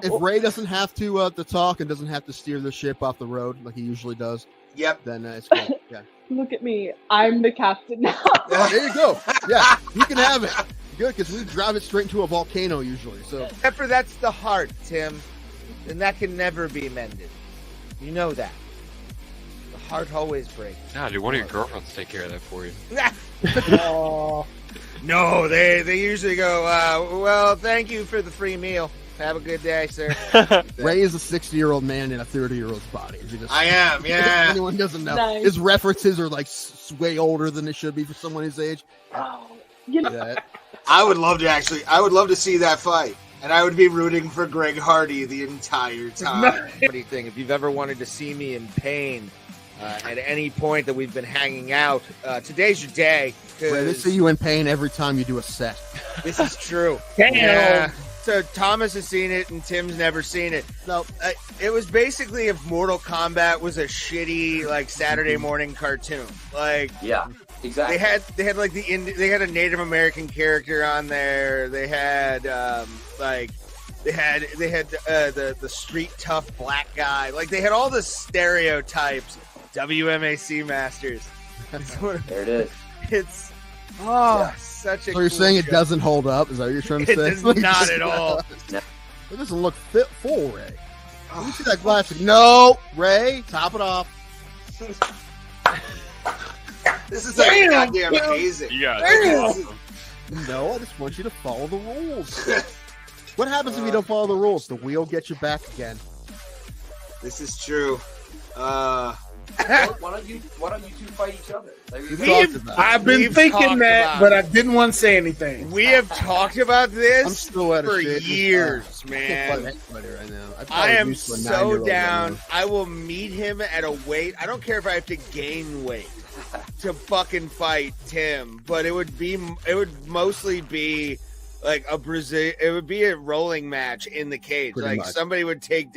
If Ray doesn't have to talk and doesn't have to steer the ship off the road like he usually does, then it's good. Yeah. Look at me. I'm the captain now. There you go. Yeah, you can have it. Good, because we drive it straight into a volcano usually. So Except for that's the heart, Tim. And that can never be mended. You know that. The heart always breaks. Nah, dude, one of your girlfriends take care of that for you. Oh. No, they usually go, well, thank you for the free meal. Have a good day, sir. Ray is a 60-year-old man in a 30-year-old's body. I am, yeah. If anyone doesn't know. Nice. His references are like way older than they should be for someone his age. Oh, you know, Yeah. I would love to see that fight. And I would be rooting for Greg Hardy the entire time. Funny thing, if you've ever wanted to see me in pain at any point that we've been hanging out, today's your day. Ray, they see you in pain every time you do a set. This is true. Damn. Yeah. So Thomas has seen it and Tim's never seen it. No, It was basically if Mortal Kombat was a shitty like Saturday morning cartoon. Like Yeah, exactly. they had like they had a Native American character on there. They had they had the street tough black guy. Like they had all the stereotypes. WMAC Masters. There it is. It's such a. So you're cool saying it show. doesn't hold up? Is that what you're trying to It say? does not at all. It doesn't look fit full, Ray. Let me see that glass. No, Ray, top it off. This is like goddamn amazing. Yeah, Damn. that's awesome. No, I just want you to follow the rules. What happens if you don't follow the rules? The wheel gets you back again. This is true. Why don't you two fight each other? There you We've go. talked about it. I've been We've thinking talked that, about but it. I didn't want to say anything. We have talked about I'm this still at a for stage. years, I can't man. fight anybody right now. I probably am used to a so 9-year-old right down. now. I will meet him at a weight. I don't care if I have to gain weight to fucking fight Tim, but it would mostly be like it would be a rolling match in the cage. Pretty like much. somebody would take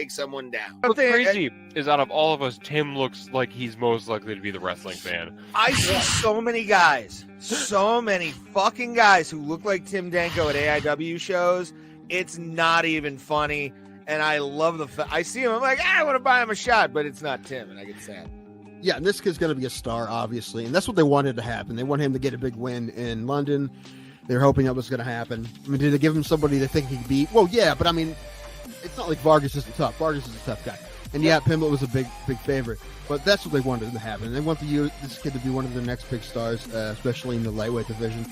someone down. What's crazy is out of all of us, Tim looks like he's most likely to be the wrestling fan. I see so many fucking guys who look like Tim Danko at AIW shows. It's not even funny. And I love I see him, I'm like, I want to buy him a shot, but it's not Tim, and I get sad. Yeah, and this kid's going to be a star, obviously. And that's what they wanted to happen. They want him to get a big win in London. They're hoping that was going to happen. I mean, did they give him somebody they think he could beat? Well, yeah, but I mean, it's not like Vargas isn't tough. Vargas is a tough guy. And yeah, Pimblett was a big favorite. But that's what they wanted to happen. They want this kid to be one of their next big stars, especially in the lightweight division.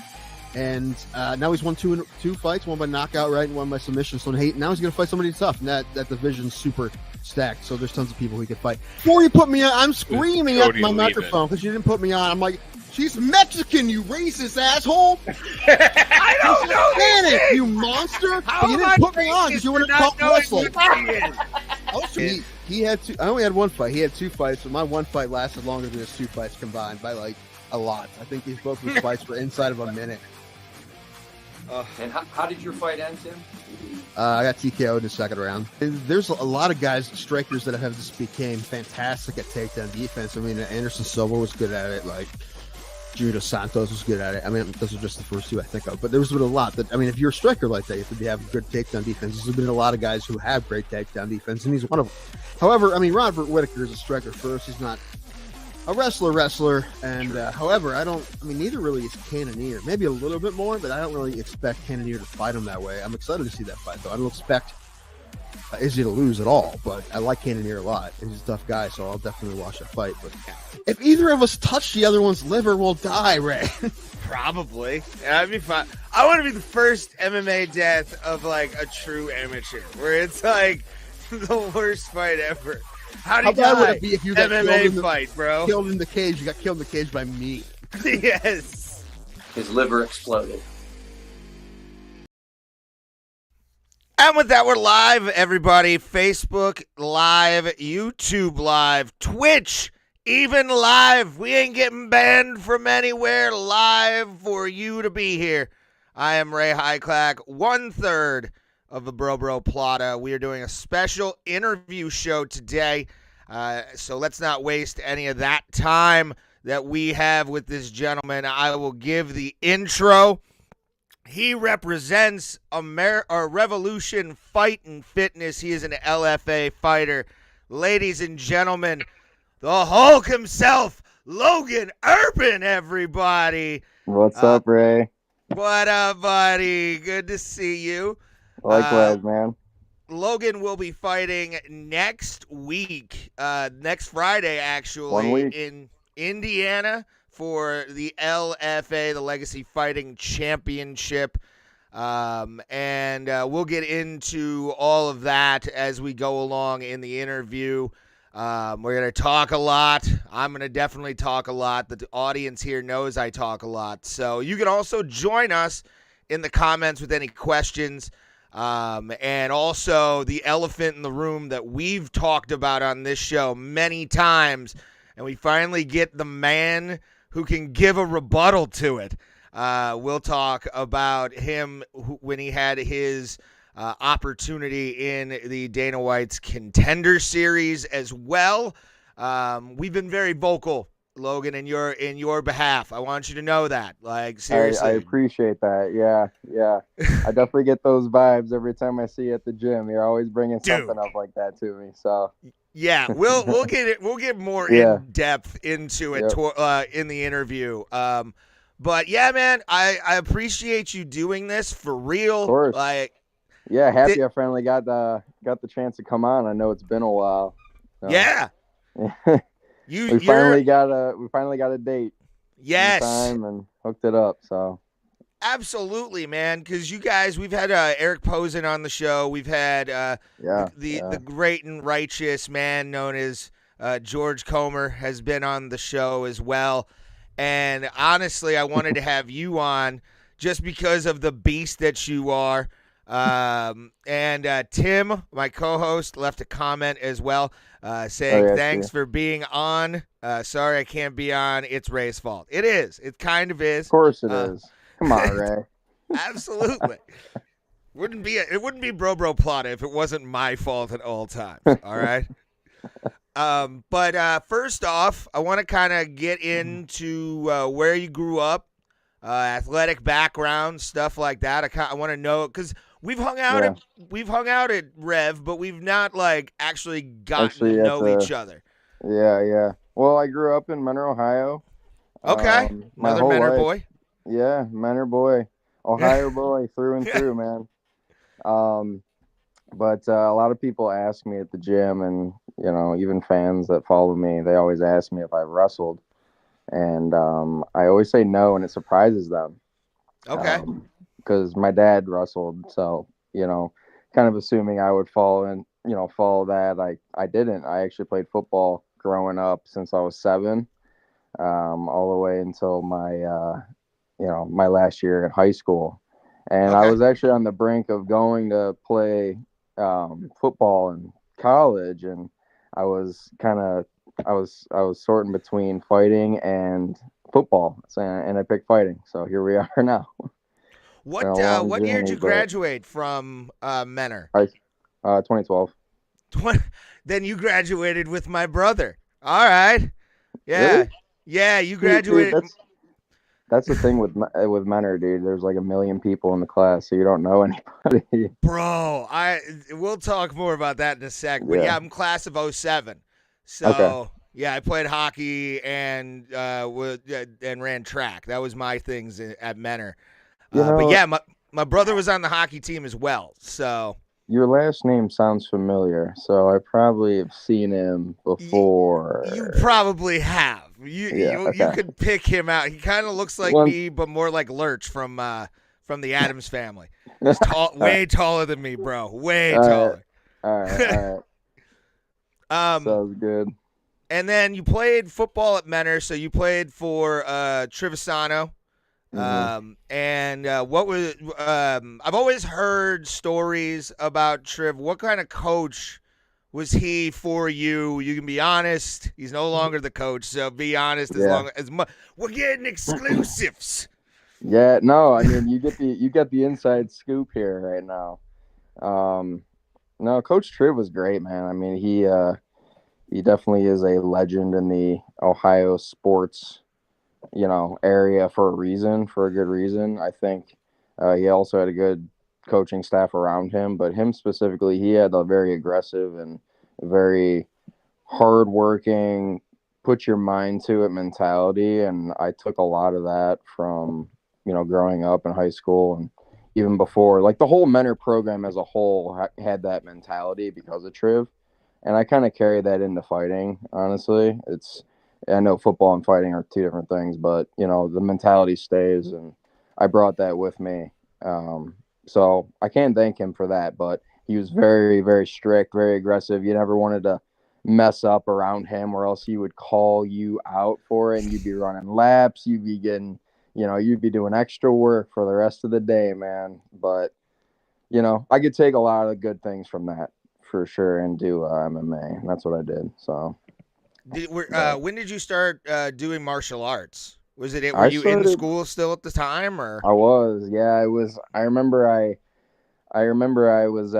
And now he's won two fights, one by knockout, right, and one by submission. So now he's going to fight somebody tough. And that division's super stacked. So there's tons of people he could fight. Before you put me on, I'm screaming at Cody my Lehman. microphone because you didn't put me on. I'm like, she's Mexican, you racist asshole. I don't know. Panic, you monster. But you didn't put me on because you want to talk wrestling. He had two. I only had one fight. He had two fights, but my one fight lasted longer than his two fights combined by like a lot. I think these both his fights were inside of a minute. And how did your fight end, Tim? I got TKO'd in the second round. And there's a lot of guys, strikers that have just became fantastic at takedown defense. I mean, Anderson Silva was good at it. Like Judo Santos was good at it. I mean, those are just the first two I think of. But there's been a lot that, I mean, if you're a striker like that, you have to have good takedown defense. There's been a lot of guys who have great takedown defense, and he's one of them. However, I mean, Robert Whittaker is a striker first. He's not a wrestler. And however, neither really is Cannonier. Maybe a little bit more, but I don't really expect Cannonier to fight him that way. I'm excited to see that fight, though. I don't expect Izzy to lose at all, but I like Cannonier a lot. And he's a tough guy, so I'll definitely watch that fight. But if either of us touch the other one's liver, we'll die, Ray. Probably. That'd be fun. I want to be the first MMA death of like a true amateur, where it's like the worst fight ever. How bad would it be if you got MMA fight, bro? Killed in the cage. You got killed in the cage by me. Yes. His liver exploded. And with that, we're live, everybody. Facebook Live, YouTube Live, Twitch, even live. We ain't getting banned from anywhere. Live for you to be here. I am Ray Highclack, 1/3 of the Bro Plata. We are doing a special interview show today, so let's not waste any of that time that we have with this gentleman. I will give the intro. He represents Revolution Fight and Fitness. He is an LFA fighter. Ladies and gentlemen, the Hulk himself, Logan Urban, everybody. What's up, Ray? What up, buddy? Good to see you. Likewise, man. Logan will be fighting next week, next Friday, actually, 1 week. in Indiana for the LFA, the Legacy Fighting Championship. And we'll get into all of that as we go along in the interview. We're going to talk a lot. I'm going to definitely talk a lot. The audience here knows I talk a lot. So you can also join us in the comments with any questions. And also the elephant in the room that we've talked about on this show many times. And we finally get the man who can give a rebuttal to it. We'll talk about him when he had his opportunity in the Dana White's Contender Series as well. We've been very vocal, Logan, in your behalf. I want you to know that. Like, seriously. I appreciate that. Yeah. I definitely get those vibes every time I see you at the gym. You're always bringing something up like that to me. So yeah, we'll get more in depth into it in the interview. But yeah, man, I appreciate you doing this for real. Of course. Like, yeah, happy I finally got the chance to come on. I know it's been a while. So. Yeah. we finally got a date. Yes. Time and hooked it up. So. Absolutely, man. Because you guys, we've had Eric Posen on the show. We've had the great and righteous man known as George Comer has been on the show as well. And honestly, I wanted to have you on just because of the beast that you are. And Tim, my co-host, left a comment as well saying, thanks for being on. Sorry I can't be on. It's Ray's fault. It is. It kind of is. Of course it is. Come on, Ray. Absolutely. It wouldn't be Bro Plata if it wasn't my fault at all times. All right. But first off, I want to kind of get into where you grew up, athletic background, stuff like that. I want to know because we've hung out at Rev, but we've not like actually gotten to know each other. Yeah. Well, I grew up in Menor, Ohio. Okay, another Menor boy. Yeah, Menor boy, Ohio boy through and through, man. But a lot of people ask me at the gym, and even fans that follow me, they always ask me if I wrestled, and I always say no, and it surprises them. Okay. Because my dad wrestled, so kind of assuming I would follow that. I didn't. I actually played football growing up since I was 7, all the way until my my last year in high school. And I was actually on the brink of going to play football in college, and I was sorting between fighting and football, and I picked fighting. So here we are now. What year did you graduate from Menor? 2012. Then you graduated with my brother. All right. Yeah. Really? Yeah, you graduated. Dude, that's the thing with Menor, dude. There's like 1 million people in the class, so you don't know anybody. Bro, we'll talk more about that in a sec. But yeah, I'm class of 07. So yeah, I played hockey and ran track. That was my things at Menor. But yeah, my brother was on the hockey team as well. So your last name sounds familiar, so I probably have seen him before. You probably have. You could pick him out. He kind of looks like me, but more like Lurch from the Addams Family. He's tall, way taller than me, bro. Way taller. All right. Sounds good. And then you played football at Menor, so you played for Trevisano. And what was I've always heard stories about Triv. What kind of coach was he for you? You can be honest. He's no longer the coach, so be honest as we're getting exclusives. Yeah, no, I mean you get the inside scoop here right now. No, Coach Triv was great, man. I mean he definitely is a legend in the Ohio sports area for a good reason. I think He also had a good coaching staff around him, but him specifically, he had a very aggressive and very hardworking, put your mind to it mentality. And I took a lot of that from, growing up in high school and even before. Like the whole mentor program as a whole had that mentality because of Triv. And I kind of carry that into fighting, honestly. I know football and fighting are two different things, but, the mentality stays. And I brought that with me. So I can't thank him for that, but he was very, very strict, very aggressive. You never wanted to mess up around him or else he would call you out for it and you'd be running laps. You'd be getting, you'd be doing extra work for the rest of the day, man. But, I could take a lot of good things from that for sure and do MMA. And that's what I did. So when did you start doing martial arts? Were you in started, school still at the time, or? I was, yeah, it was. I remember I was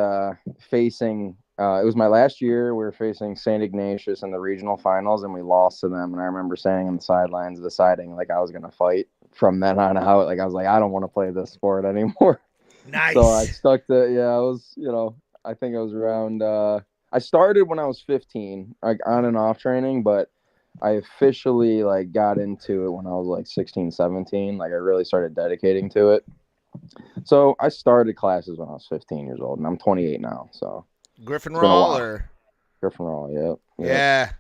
facing. It was my last year. We were facing St. Ignatius in the regional finals, and we lost to them. And I remember standing on the sidelines, deciding like I was gonna fight from then on out. Like I was like, I don't want to play this sport anymore. Nice. So I stuck to. Yeah, I was. I think I was around. I started when I was 15, like on and off training, but I officially like got into it when I was like 16, 17. Like I really started dedicating to it. So I started classes when I was 15 years old, and I'm 28 now. So Griffin Roll or Griffin Roll, yep. Yeah.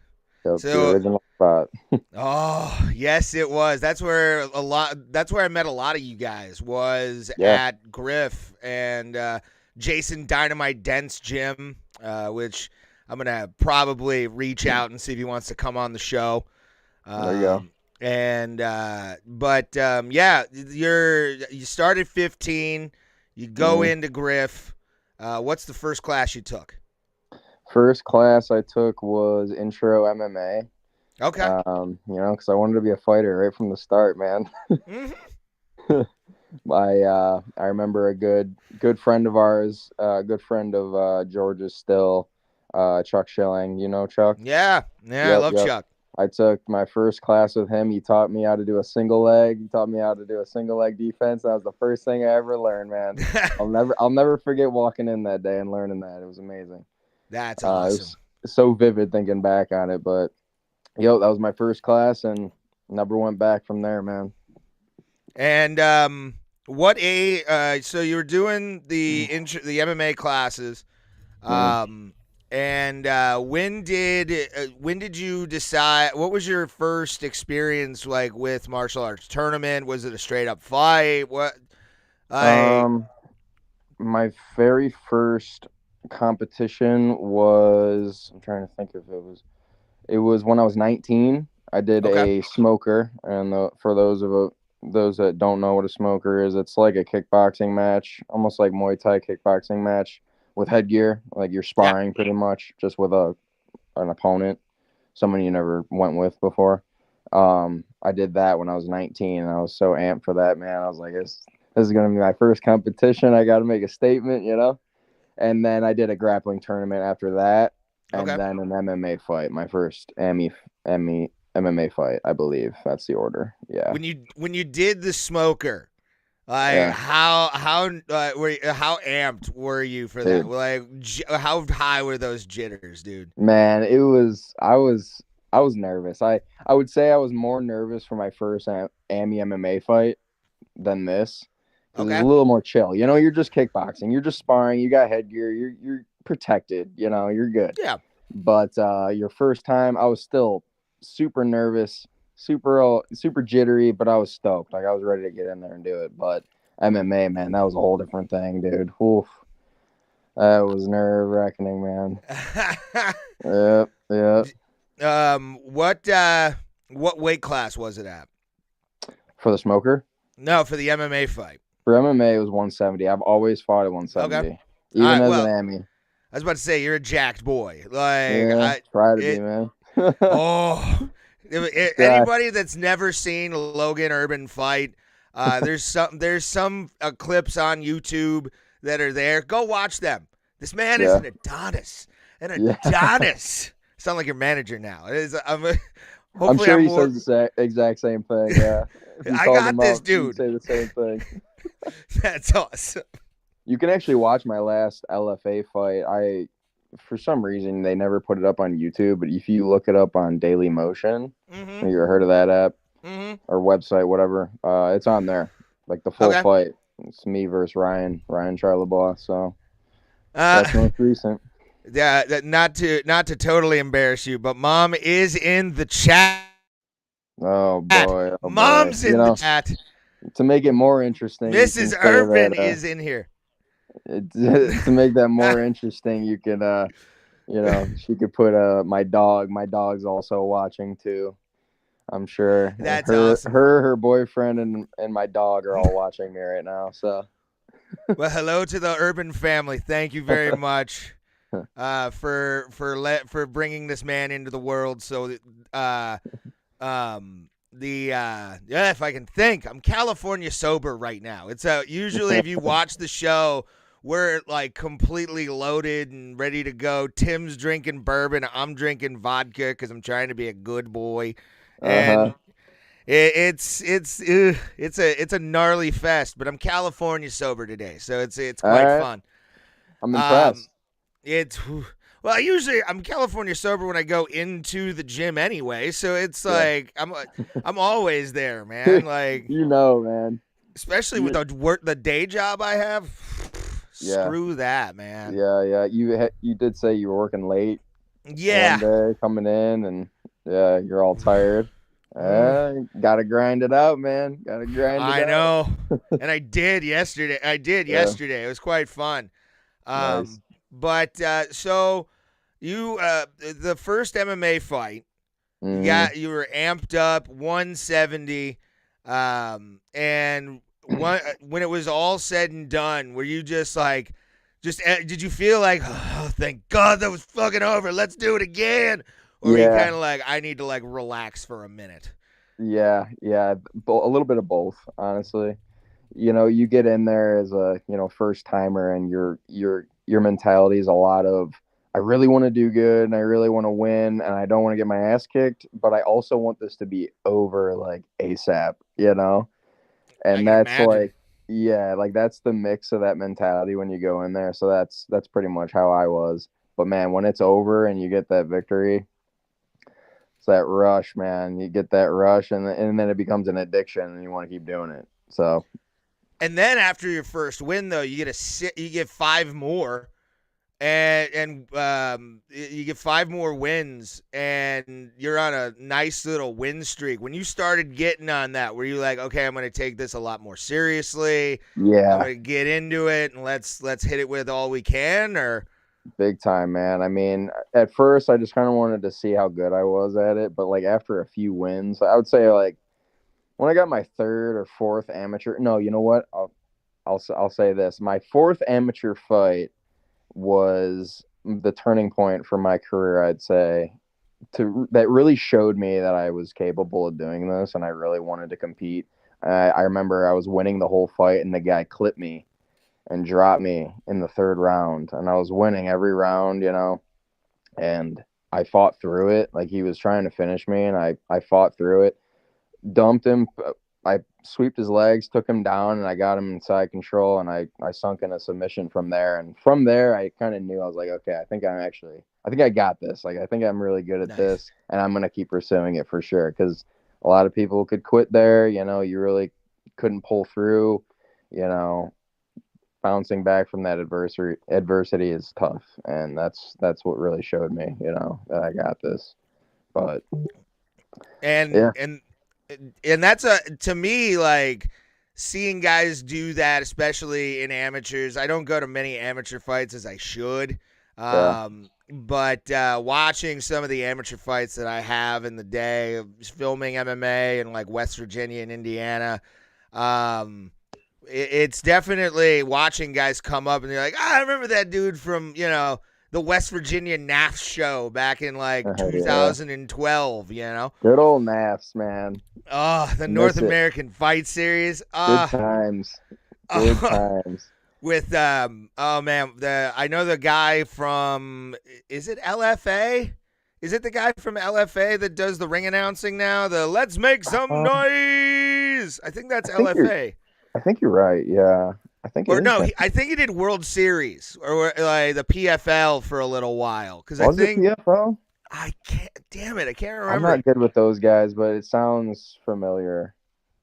Yep, So the original spot. oh yes, it was. That's where I met a lot of you guys was at Griff and Jason Dynamite Dent's gym, which I'm gonna probably reach out and see if he wants to come on the show. There you go. And you started 15. You go into Griff. What's the first class you took? First class I took was Intro MMA. Okay. Because I wanted to be a fighter right from the start, man. I remember a good friend of ours, good friend of George's still, Chuck Schilling. You know Chuck? Yeah, I love Chuck. I took my first class with him. He taught me how to do a single leg. He taught me how to do a single leg defense. That was the first thing I ever learned, man. I'll never forget walking in that day and learning that. It was amazing. That's awesome. It was so vivid thinking back on it, but that was my first class and never went back from there, man. And so you were doing the MMA classes, and when did you decide? What was your first experience like with martial arts tournament? Was it a straight up fight? What? My very first competition was, I'm trying to think if it was when I was 19. I did a smoker, and for those that don't know what a smoker is, it's like a kickboxing match, almost like Muay Thai kickboxing match with headgear, like you're sparring pretty much just with an opponent, someone you never went with before. I did that when I was 19, and I was so amped for that, man. I was like, this is going to be my first competition. I got to make a statement, And then I did a grappling tournament after that, and then an MMA fight, my first MMA fight, I believe. That's the order. Yeah. When you did the smoker, how amped were you for that? Like, how high were those jitters, dude? Man, I was nervous. I would say I was more nervous for my first MMA fight than this. It was a little more chill. You're just kickboxing. You're just sparring. You got headgear. You're protected. You're good. Yeah. But your first time, I was still super nervous, super jittery, but I was stoked. Like I was ready to get in there and do it. But MMA, man, that was a whole different thing, dude. Oof. That was nerve-wracking, man. Yeah. What weight class was it at? For the smoker? No, for the MMA fight. For MMA, it was 170. I've always fought at 170. Okay. Even as an AMI. I was about to say, you're a jacked boy. Like, try to be, man. Anybody that's never seen Logan Urban fight, there's some clips on YouTube that are there. Go watch them. This man is an Adonis. An Adonis. Sound like your manager now. I'm sure he says the exact same thing. Yeah. I got this, dude. Say the same thing. That's awesome. You can actually watch my last LFA fight. For some reason, they never put it up on YouTube, but if you look it up on Daily Motion, Mm-hmm. have you ever heard of that app Mm-hmm. or website, whatever? It's on there, like the full Okay. fight. It's me versus Ryan Charlebois. So that's most recent. Yeah, not to totally embarrass you, but Mom is in the chat. Oh boy, Mom's boy. in the chat. To make it more interesting, you Mrs. can say Urban that, is in here. to make that more interesting, you can she could put my dog. My dog's also watching too. I'm sure. That's her, awesome. her boyfriend and my dog are all watching me right now. So Well, hello to the Urban family. Thank you very much for bringing this man into the world. So if I can think, I'm California sober right now. It's usually if you watch the show, we're like completely loaded and ready to go. Tim's drinking bourbon, I'm drinking vodka because I'm trying to be a good boy, and it's a gnarly fest. But I'm California sober today, so it's quite right. fun. I'm impressed. I'm California sober when I go into the gym anyway, so it's like I'm always there, man. Like man. Especially with the day job I have. Screw that, man. Yeah. You did say you were working late. Yeah. One day coming in, and you're all tired. Gotta grind it out, man. Gotta grind it out. I know. And I did yesterday. Yesterday. It was quite fun. Nice. But so you the first MMA fight, you were amped up 170, and when it was all said and done, were you just did you feel like, oh, thank God that was fucking over, let's do it again? Or were you kind of like, I need to like relax for a minute? Yeah, a little bit of both, honestly. You get in there as a first timer, and your mentality is a lot of, I really want to do good and I really want to win and I don't want to get my ass kicked, but I also want this to be over like ASAP, and that's imagine. That's the mix of that mentality when you go in there. So that's pretty much how I was. But man, when it's over and you get that victory, it's that rush, man. You get that rush, and then it becomes an addiction, and you want to keep doing it. So, and then after your first win, though, you get 5 more, and you get 5 more wins, and you're on a nice little win streak. When you started getting on that, were you like, okay, I'm going to take this a lot more seriously? Yeah, I'm going to get into it, and let's hit it with all we can, or? Big time, man. I mean, at first I just kind of wanted to see how good I was at it, but like after a few wins, I would say like when I got my 3rd or 4th amateur. No, you know what? I'll say this: my 4th amateur fight was the turning point for my career. I'd say that really showed me that I was capable of doing this, and I really wanted to compete. I remember I was winning the whole fight, and the guy clipped me and dropped me in the 3rd round, and I was winning every round, and I fought through it. Like, he was trying to finish me, and I fought through it, dumped him. I sweeped his legs, took him down, and I got him inside control, and I sunk in a submission from there. And from there, I kind of knew, I was like, okay, I think I got this. Like, I think I'm really good at this, and I'm going to keep pursuing it for sure. Because a lot of people could quit there, you really couldn't pull through, bouncing back from that adversity is tough, and that's what really showed me, that I got this. But and that's to me, like, seeing guys do that, especially in amateurs. I don't go to many amateur fights as I should, but watching some of the amateur fights that I have in the day, filming MMA in like West Virginia and Indiana, it's definitely watching guys come up and they're like, I remember that dude from, the West Virginia NAF show back in like 2012, Good old NAFs, man. Oh, the North American Fight Series. Good times. Good times. With, I know the guy from, is it LFA? Is it the guy from LFA that does the ring announcing now? The Let's Make Some Noise. I think that's LFA. I think you're right. Yeah, I think it Or is. no, I think he did World Series or like the PFL for a little while. Because I Was it think PFL? I can't. Damn it, I can't I'm remember. not good with those guys, but it sounds familiar.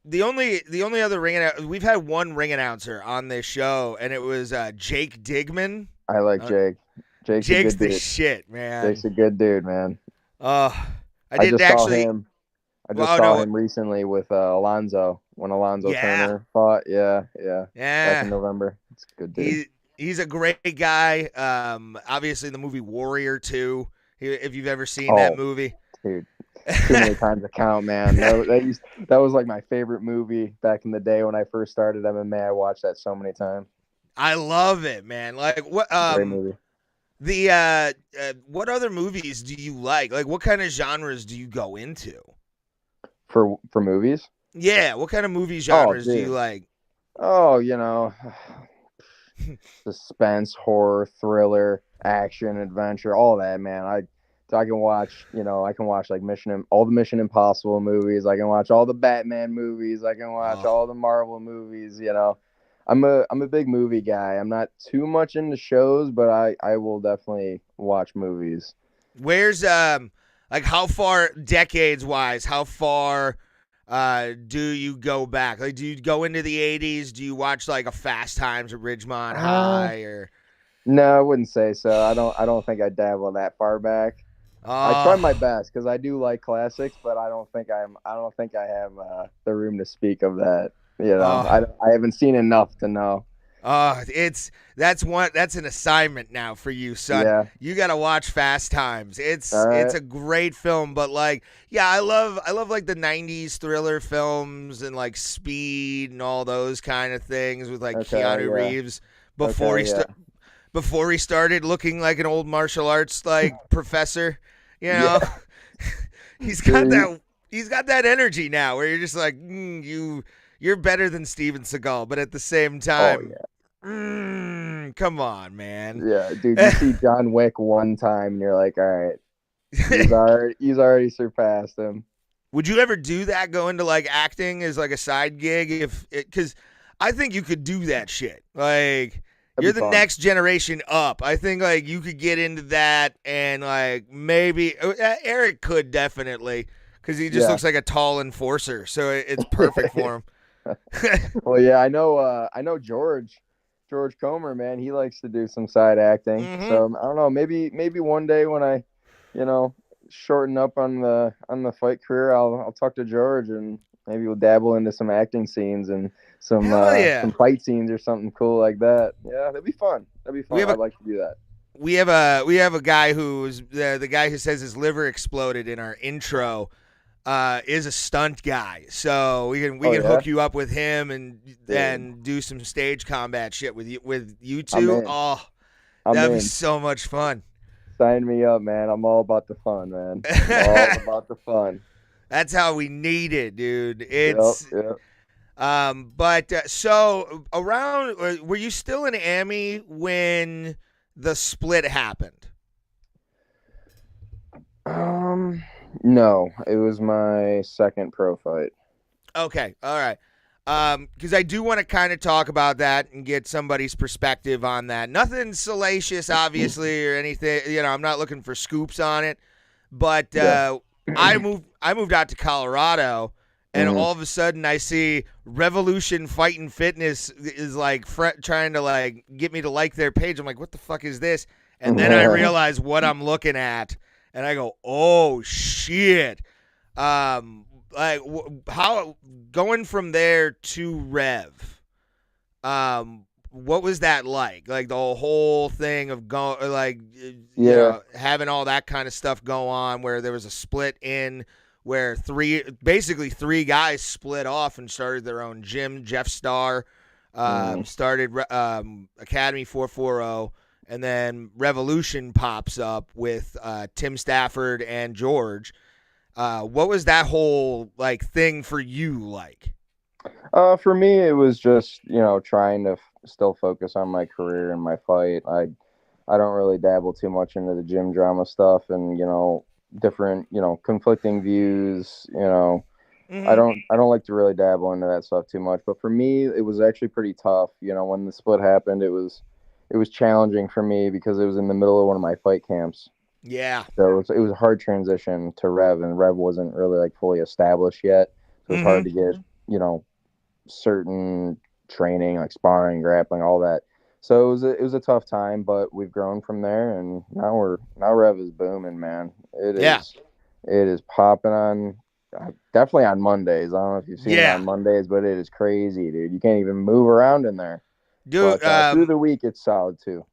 The only other we've had one ring announcer on this show, and it was Jake Digman. I like Jake. Jake's a Jake's good the dude. shit, man. Jake's a good dude, man. I I didn't just saw actually. him. I just Well, saw no, him recently with Alonzo when Alonzo yeah, Turner fought. Yeah, back in yeah. November. It's a good dude. He's a great guy. Obviously the movie Warrior 2. If you've ever seen that Oh, movie, dude, too many times to count, man. That was like my favorite movie back in the day when I first started MMA. I watched that so many times. I love it, man. Like what? Great movie. What other movies do you like? Like what kind of genres do you go into? For movies? Yeah, what kind of movie genres do you like? Oh, suspense, horror, thriller, action, adventure, all that, man. I can watch, like all the Mission Impossible movies. I can watch all the Batman movies. I can watch all the Marvel movies. I'm a big movie guy. I'm not too much into shows, but I will definitely watch movies. Where's like how far decades wise? How far do you go back? Like, do you go into the 80s? Do you watch like a Fast Times at Ridgemont High or? No, I wouldn't say so. I don't think I dabble that far back. I try my best because I do like classics, but I don't think I have the room to speak of that. I haven't seen enough to know. That's an assignment now for you, son. Yeah. You got to watch Fast Times. It's a great film, but like, yeah, I love like the 90s thriller films and like Speed and all those kind of things with like Keanu Reeves before he started looking like an old martial arts like professor, He's got that energy now where you're just like, you're better than Steven Seagal, but at the same time, come on, man. Yeah, dude, you see John Wick one time and you're like, all right, he's already surpassed him. Would you ever do that? Go into like acting as like a side gig? Because I think you could do that shit. Like you're the next generation up. I think like you could get into that and like maybe Eric could definitely because he just looks like a tall enforcer, so it's perfect for him. Well, yeah, I know George Comer, man. He likes to do some side acting. Mm-hmm. So I don't know. Maybe one day when I, shorten up on the fight career, I'll talk to George and maybe we'll dabble into some acting scenes and some fight scenes or something cool like that. Yeah, that'd be fun. I'd like to do that. We have a guy who's the guy who says his liver exploded in our intro. Is a stunt guy, so we can hook you up with him and do some stage combat shit with you two. That'd be so much fun. Sign me up, man. I'm all about the fun, man. All about the fun. That's how we need it, dude. It's yep. So around, were you still in AMI when the split happened? No, it was my second pro fight. Okay, all right. Because I do want to kind of talk about that and get somebody's perspective on that. Nothing salacious, obviously, or anything. I'm not looking for scoops on it. But I moved out to Colorado, and all of a sudden I see Revolution Fighting Fitness is like trying to like get me to like their page. I'm like, what the fuck is this? And then I realize what I'm looking at. And I go, oh shit! Like how going from there to Rev? What was that like? Like the whole thing of having all that kind of stuff go on, where there was a split in where three guys split off and started their own gym. Jeff Starr started Academy 440. And then Revolution pops up with Tim Stafford and George. What was that whole like thing for you like? For me, it was just trying to still focus on my career and my fight. I don't really dabble too much into the gym drama stuff and different conflicting views. I don't like to really dabble into that stuff too much. But for me, it was actually pretty tough. When the split happened, it was challenging for me because it was in the middle of one of my fight camps. Yeah. So it was a hard transition to Rev, and Rev wasn't really like fully established yet. So it was hard to get, certain training, like sparring, grappling, all that. So it was a tough time, but we've grown from there, and now Rev is booming, man. Yeah. It is popping on, definitely on Mondays. I don't know if you've seen it Yeah. on Mondays, but it is crazy, dude. You can't even move around in there. Dude, But through the week, it's solid too.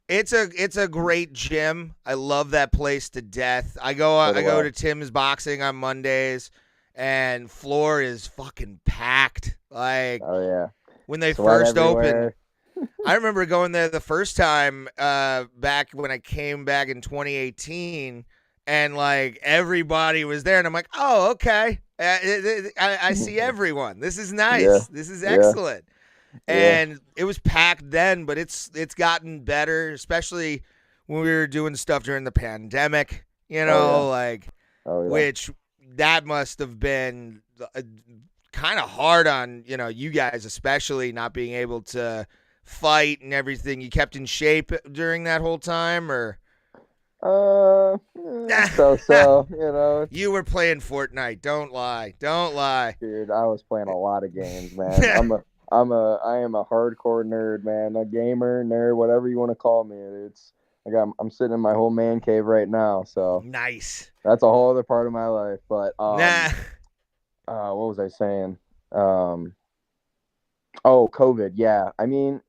it's a great gym. I love that place to death. I go to Tim's Boxing on Mondays, and floor is fucking packed. Like, Oh yeah, when they sweat first everywhere. opened, I remember going there the first time back when I came back in 2018, and like everybody was there, and I'm like, oh, okay, I see everyone. This is nice. Yeah. This is Yeah. excellent. Yeah. And it was packed then, but it's gotten better, especially when we were doing stuff during the pandemic. Oh, yeah. Which that must have been kind of hard on you guys, especially not being able to fight and everything. You kept in shape during that whole time, or so. you were playing Fortnite? Don't lie, Dude, I was playing a lot of games, man. I am a hardcore nerd, man. A gamer, nerd, whatever you want to call me. I'm sitting in my whole man cave right now, so Nice. that's a whole other part of my life. But Nah. what was I saying? COVID. Yeah, I mean,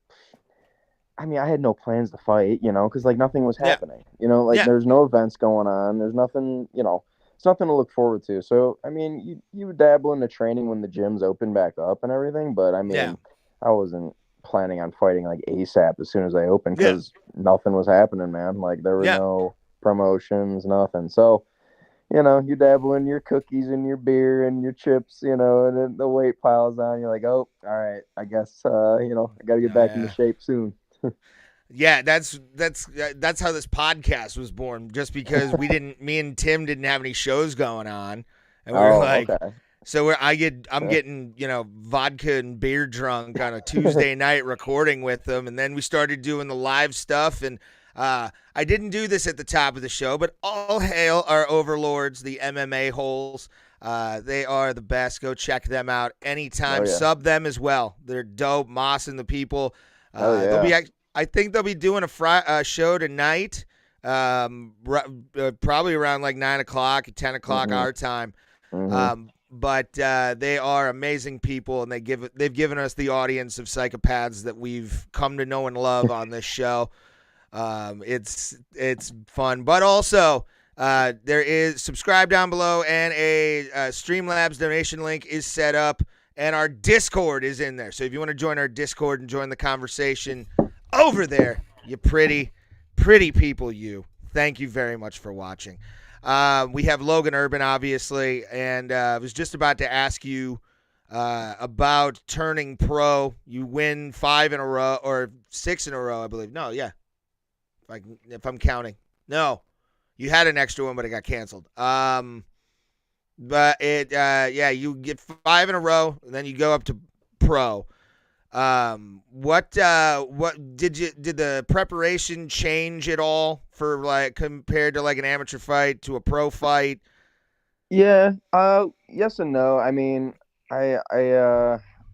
I had no plans to fight, because like nothing was happening. There's no events going on. There's nothing, it's nothing to look forward to. So I mean, you would dabble into training when the gyms open back up and everything, but I mean, I wasn't planning on fighting like ASAP as soon as they opened because nothing was happening, man. Like there were no promotions, nothing. So you dabble in your cookies and your beer and your chips, and then the weight piles on. You're like, oh, all right, I guess, I got to get back into shape soon. Yeah, that's how this podcast was born. Just because me and Tim didn't have any shows going on, and we were like, okay. so I'm getting vodka and beer drunk on a Tuesday night recording with them, and then we started doing the live stuff. And I didn't do this at the top of the show, but all hail our overlords, the MMA holes. They are the best. Go check them out anytime. Sub them as well. They're dope. Moss and the people. I think they'll be doing a show tonight, probably around like 9 o'clock, 10 o'clock our time. But they are amazing people, and they've given us the audience of psychopaths that we've come to know and love on this show. It's fun, but also there is subscribe down below, and a Streamlabs donation link is set up, and our Discord is in there. So if you want to join our Discord and join the conversation over there, you pretty people, thank you very much for watching. We have Logan Urban, obviously, and I was just about to ask you about turning pro. You win 5 in a row, or 6 in a row, I believe. No, yeah. If I'm counting. No. You had an extra one, but it got canceled. But you get 5 in a row, and then you go up to pro. What did the preparation change at all for like compared to like an amateur fight to a pro fight? Yeah, yes and no. I mean, I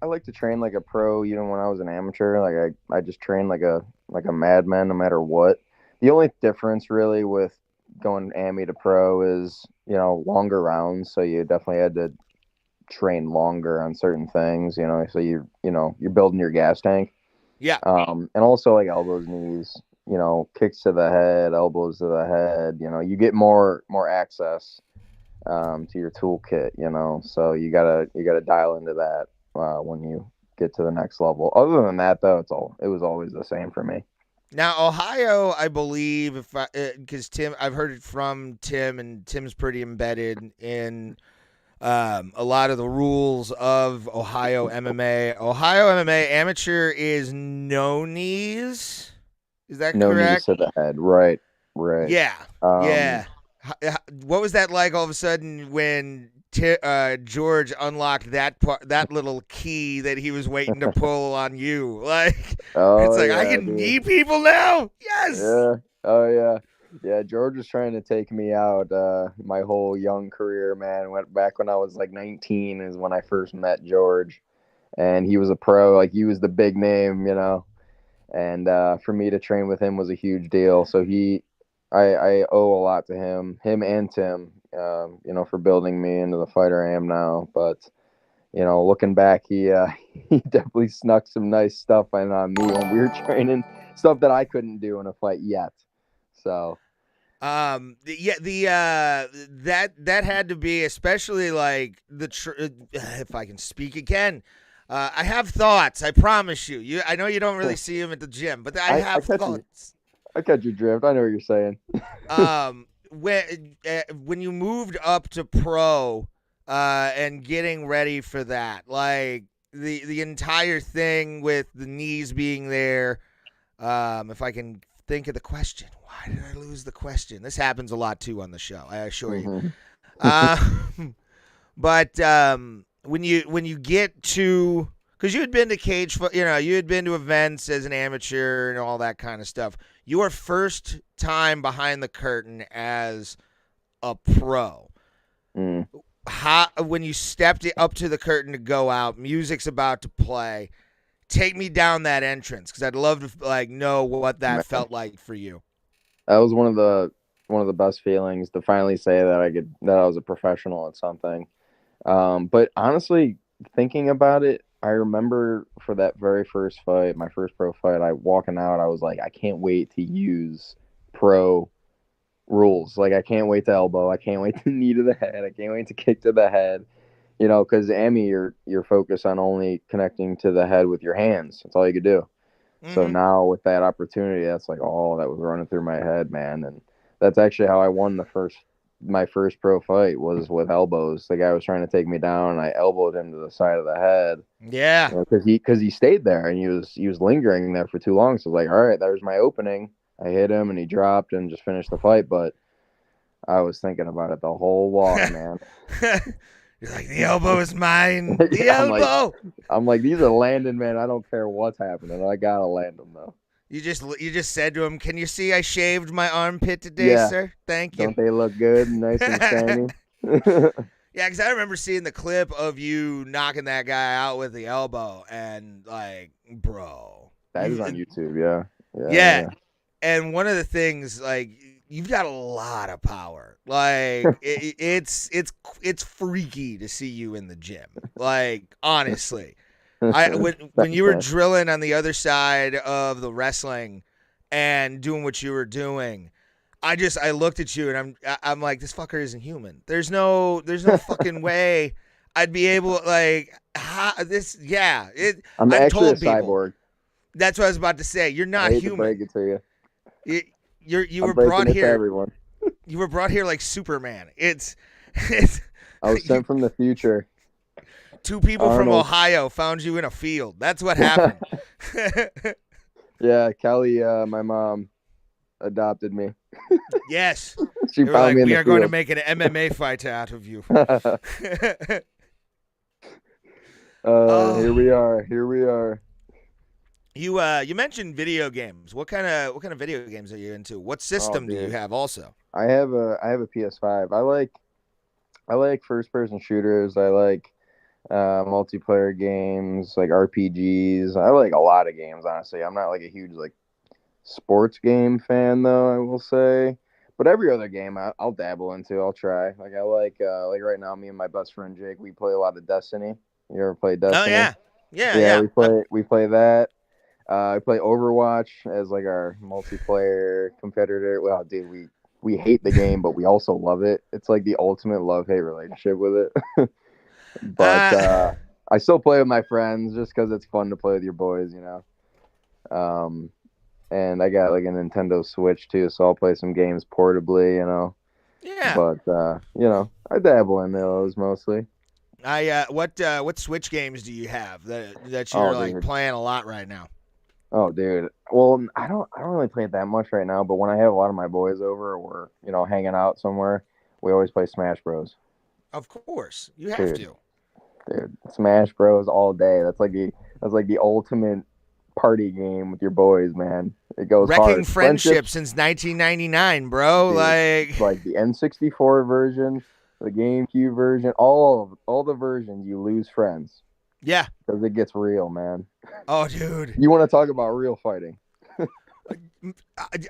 like to train like a pro even when I was an amateur. Like I just train like a madman no matter what. The only difference really with going AMI to pro is, longer rounds, so you definitely had to train longer on certain things, so you're building your gas tank. Yeah. And also like elbows, knees, kicks to the head, elbows to the head, you get more access to your toolkit, so you gotta dial into that when you get to the next level. Other than that though, it was always the same for me. Now, Ohio, I believe, because I've heard it from Tim, and Tim's pretty embedded in a lot of the rules of Ohio MMA. Ohio MMA amateur is no knees. Is that no correct? No knees to the head. Right. Yeah. Yeah. What was that like all of a sudden when George unlocked that little key that he was waiting to pull on you. Like, Oh it's like, yeah, I can dude. knee people now. Yes. Yeah. Oh yeah. Yeah, George was trying to take me out my whole young career, man. Went back when I was like 19 is when I first met George, and he was a pro, like he was the big name, you know. And for me to train with him was a huge deal. So I owe a lot to him and Tim, you know, for building me into the fighter I am now. But you know, looking back, he he definitely snuck some nice stuff in on me when we were training, stuff that I couldn't do in a fight yet. So that had to be, especially like if I can speak again. I have thoughts. I promise you. I know you don't really see him at the gym, but I have thoughts. I catch your drift. I know what you're saying. When you moved up to pro, and getting ready for that, like the entire thing with the knees being there. If I can think of the question, why did I lose the question? This happens a lot too on the show, I assure you. But when you get to, because you had been to you had been to events as an amateur and all that kind of stuff. Your first time behind the curtain as a pro. When you stepped up to the curtain to go out, music's about to play. Take me down that entrance, because I'd love to know what that felt like for you. That was one of the best feelings to finally say that I was a professional at something. But honestly, thinking about it, I remember for that very first fight, my first pro fight, walking out, I was like, I can't wait to use pro rules. Like, I can't wait to elbow. I can't wait to knee to the head. I can't wait to kick to the head. You know, because Amy, you're focused on only connecting to the head with your hands. That's all you could do. Mm-hmm. So now with that opportunity, that's like all that was running through my head, man. And that's actually how I won my first pro fight, was with elbows. The guy was trying to take me down, and I elbowed him to the side of the head. Yeah, because he stayed there, and he was lingering there for too long. So I was like, all right, there's my opening. I hit him, and he dropped and just finished the fight. But I was thinking about it the whole walk, man. You're like, the elbow is mine. The elbow. I'm like, these are landing, man. I don't care what's happening. I gotta land them though. You just said to him, "Can you see I shaved my armpit today, sir? Thank you." Don't they look good, nice and shiny? Yeah, because I remember seeing the clip of you knocking that guy out with the elbow, and like, bro, that is on YouTube. Yeah. Yeah. And one of the things, like, you've got a lot of power. Like, it's freaky to see you in the gym. Like, honestly, when you were drilling on the other side of the wrestling and doing what you were doing, I looked at you and I'm like, this fucker isn't human. There's no fucking way I'd be able, like, this. Yeah, I'm I've actually told a people. Cyborg. That's what I was about to say. You're not I hate human. To break it to you. You were brought here. Everyone. You were brought here like Superman. It's I was sent from the future. Two people from Ohio found you in a field. That's what happened. Yeah, Kelly, my mom, adopted me. Yes. She found me in the we are going to field. make an MMA fight out of you. Here we are. You mentioned video games. What kind of video games are you into? What system do you have also? I have a PS5. I like first person shooters. I like multiplayer games, like RPGs. I like a lot of games, honestly. I'm not like a huge like sports game fan though, I will say. But every other game I'll dabble into. I'll try. Like I like right now, me and my best friend Jake, we play a lot of Destiny. You ever play Destiny? Oh yeah. We play that. I play Overwatch as like our multiplayer competitor. Well, dude, we hate the game, but we also love it. It's like the ultimate love-hate relationship with it. But I still play with my friends just because it's fun to play with your boys, you know. And I got like a Nintendo Switch too, so I'll play some games portably, you know. Yeah. But you know, I dabble in those mostly. What Switch games do you have that you're playing a lot right now? Oh, dude. Well, I don't really play it that much right now, but when I have a lot of my boys over or we're, you know, hanging out somewhere, we always play Smash Bros. Of course, you have Dude. to. Dude, Smash Bros all day. That's like the ultimate party game with your boys, man. It goes Wrecking hard. friendship since 1999, bro. Dude, like the N64 version, the GameCube version, all the versions, you lose friends yeah. because it gets real, man. Oh, dude. You want to talk about real fighting?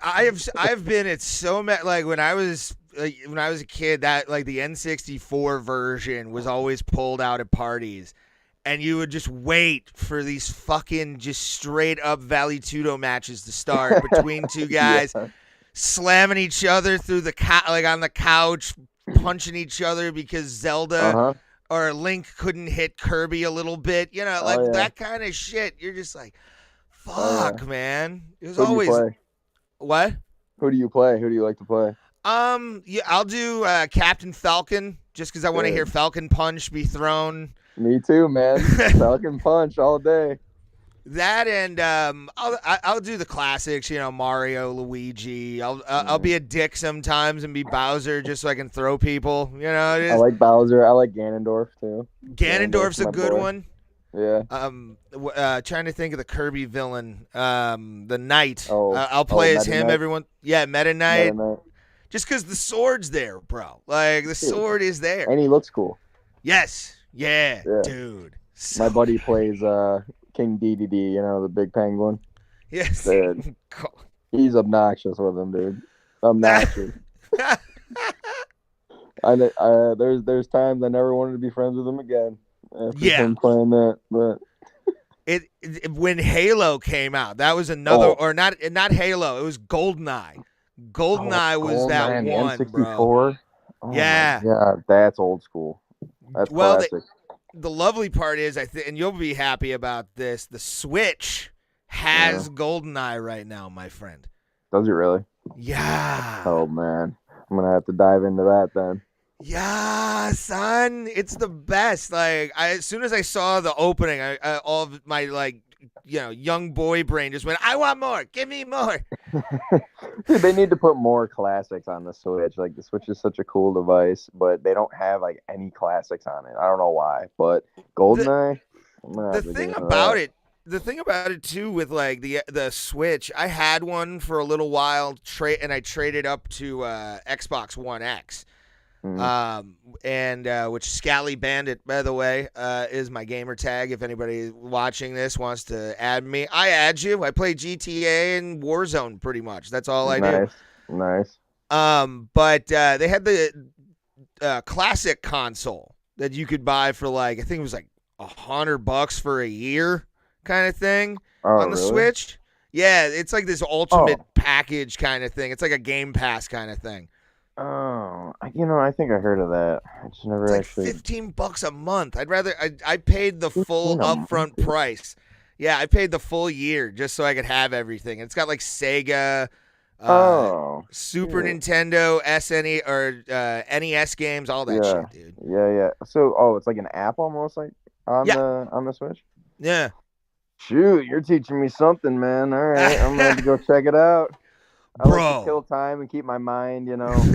I've been at so many, like when I was a kid, that like the N64 version was always pulled out at parties, and you would just wait for these fucking just straight up Valley Tudo matches to start between two guys Yeah. slamming each other through the like on the couch, punching each other because Zelda Uh-huh. or Link couldn't hit Kirby a little bit, like yeah. that kind of shit. You're just like, fuck, Oh, yeah. man. It was Who do you always play? what? Who do you play? Who do you like to play? Yeah, I'll do Captain Falcon just because I want to hear Falcon Punch be thrown. Me too, man. Falcon Punch all day. That and I'll do the classics, Mario, Luigi. I'll be a dick sometimes and be Bowser just so I can throw people. I like Bowser. I like Ganondorf too. Ganondorf's a my good boy. one. Yeah. Trying to think of the Kirby villain, the Knight. Oh, I'll play as Meta him. Knight. Everyone, Meta Knight. Meta Knight. Just because the sword's there, bro. Like the sword is there. And he looks cool. Yes. Yeah. Dude. My buddy plays King DDD, the big penguin. Yes. Dude, he's obnoxious with him, dude. Obnoxious. There's times I never wanted to be friends with him again after him playing that, but when Halo came out, that was another, or not Halo, it was GoldenEye. GoldenEye was that one, N64. bro. Oh yeah. Yeah, that's old school. That's classic. The lovely part is, and you'll be happy about this, the Switch has GoldenEye right now, my friend. Does it really? Yeah. Oh, man. I'm going to have to dive into that then. Yeah, son. It's the best. Like, as soon as I saw the opening, all of my, young boy brain just went, I want more. Give me more. Dude, they need to put more classics on the Switch. Like, the Switch is such a cool device, but they don't have, any classics on it. I don't know why, but GoldenEye, the thing about it too with the Switch, I had one for a little while, and I traded up to Xbox One X. Which Scally Bandit, by the way, is my gamer tag. If anybody watching this wants to add me, I add you. I play GTA and Warzone pretty much. That's all I do. Nice. But they had the classic console that you could buy for I think it was $100 for a year kind of thing on the Switch. Yeah, it's like this ultimate package kind of thing. It's like a Game Pass kind of thing. Oh, I think I heard of that. I just never it's like $15 a month. I paid the full upfront price. Yeah, I paid the full year just so I could have everything. It's got Sega, Super Nintendo, SNE or NES games, all that shit, dude. Yeah. So, it's like an app almost on the Switch. Yeah. Shoot, you're teaching me something, man. All right, I'm gonna have to go check it out. I like to kill time and keep my mind,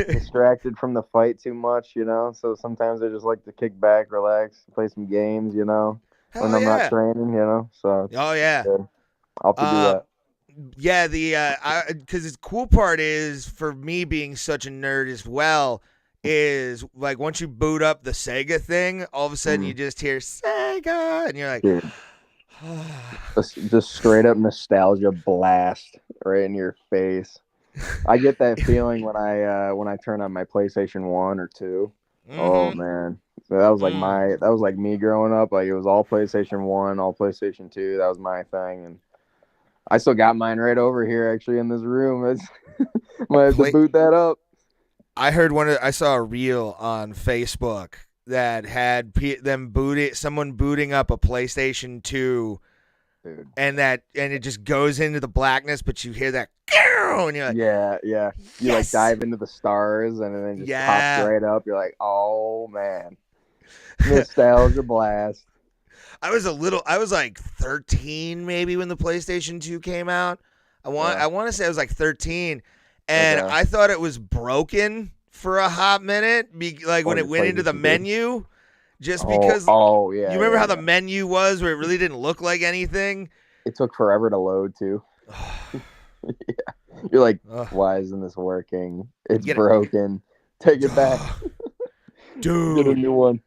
distracted from the fight too much, So sometimes I just like to kick back, relax, play some games, when I'm not training, So I'll have to do that. Yeah, because the cool part is for me being such a nerd as well is once you boot up the Sega thing, all of a sudden you just hear Sega, and you're like. Dude. Just straight up nostalgia blast right in your face. I get that feeling when I turn on my PlayStation 1 or 2. Mm-hmm. Oh man. So that was like me growing up. It was all PlayStation 1, all PlayStation 2. That was my thing, and I still got mine right over here actually in this room. Might have to boot that up. I saw a reel on Facebook that had someone booting up a PlayStation 2, dude. And it just goes into the blackness, but you hear that, and you're like, yeah. You dive into the stars, and then just pops right up. You're like, oh man, nostalgia blast. I was 13 maybe when the PlayStation 2 came out. I want to say I was 13, and I thought it was broken for a hot minute, like when Oh, it you went played into with the the dude? menu, just Oh, because oh yeah. you remember yeah, how the yeah. menu was where it really didn't look like anything? It took forever to load too. You're like, Ugh. why isn't this working? It's Get it. broken. Take it back. Get a Dude. new one.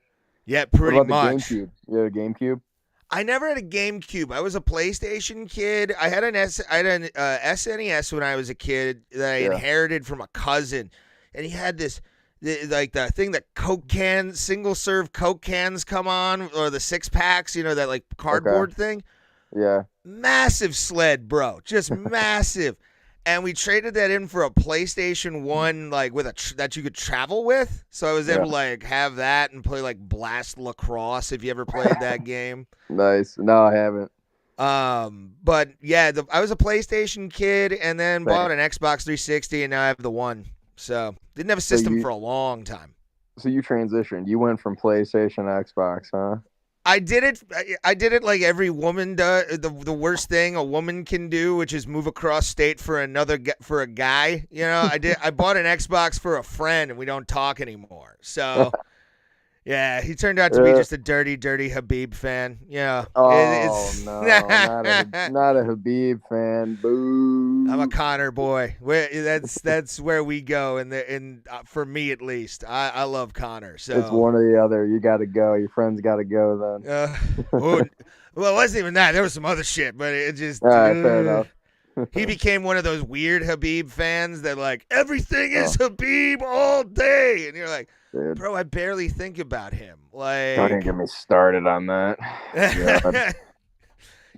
Yeah, What pretty about the much. GameCube? You had a GameCube? I never had a GameCube. I was a PlayStation kid. I had an SNES when I was a kid that I Yeah. inherited from a cousin, and he had this like the thing that Coke cans, single serve Coke cans come on, or the 6-packs, that like cardboard thing. Yeah. Massive sled, bro, just massive. And we traded that in for a PlayStation 1, like with that you could travel with. So I was able to like have that and play like Blast Lacrosse if you ever played that game. Nice. No, I haven't. But yeah, I was a PlayStation kid and then Same. bought an Xbox 360 and now I have the one. So didn't have a system for a long time. So you transitioned. You went from PlayStation to Xbox, huh? I did it like every woman does. The worst thing a woman can do, which is move across state for a guy. I bought an Xbox for a friend, and we don't talk anymore. So, yeah, he turned out to be just a dirty, dirty Habib fan. Yeah. Oh no, not a Habib fan. Boo. I'm a Connor boy. That's where we go, and for me at least, I love Connor. So it's one or the other. You got to go. Your friends got to go then. Well, it wasn't even that. There was some other shit, but it just. All right, fair enough. He became one of those weird Habib fans that like everything is Habib all day, and you're like, Dude. bro, I barely think about him. Like, Don't even get me started on that.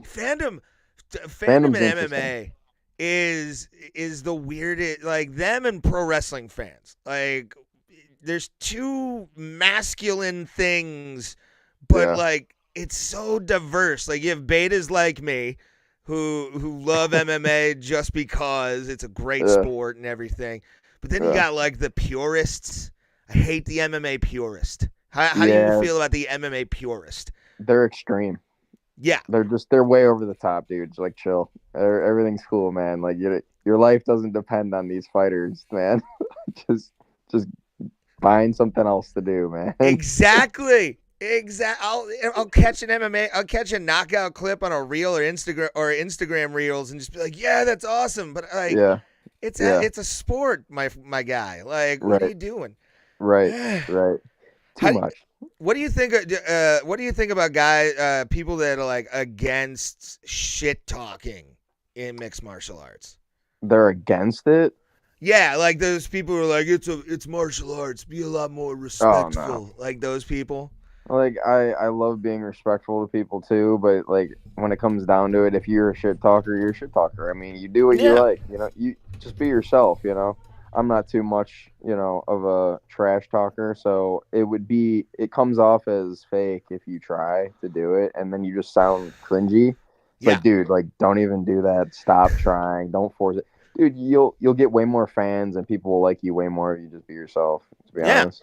Fandom Fandom's in MMA is the weirdest. Like them and pro wrestling fans. Like, there's two masculine things, but like it's so diverse. Like you have betas like me who love MMA just because it's a great sport and everything. But then you got like the purists. I hate the MMA purist. How do you feel about the MMA purist? They're extreme. Yeah. They're way over the top, dudes. Like chill. Everything's cool, man. Like your life doesn't depend on these fighters, man. just find something else to do, man. Exactly. I'll catch an MMA. I'll catch a knockout clip on a reel or Instagram reels and just be like, yeah, that's awesome. But like, it's a sport, my guy. Like, what are you doing? Right. Too much. What do you think? What do you think about people that are like against shit talking in mixed martial arts? They're against it. Yeah, like those people who are like, it's martial arts. Be a lot more respectful. Oh, no. Like those people. Like I love being respectful to people too, but like when it comes down to it, if you're a shit talker, you're a shit talker. I mean, you do what you like. You just be yourself. I'm not too much, of a trash talker, so it comes off as fake if you try to do it, and then you just sound cringy. It's like, dude, like don't even do that. Stop trying. Don't force it, dude. You'll get way more fans, and people will like you way more if you just be yourself. To be honest,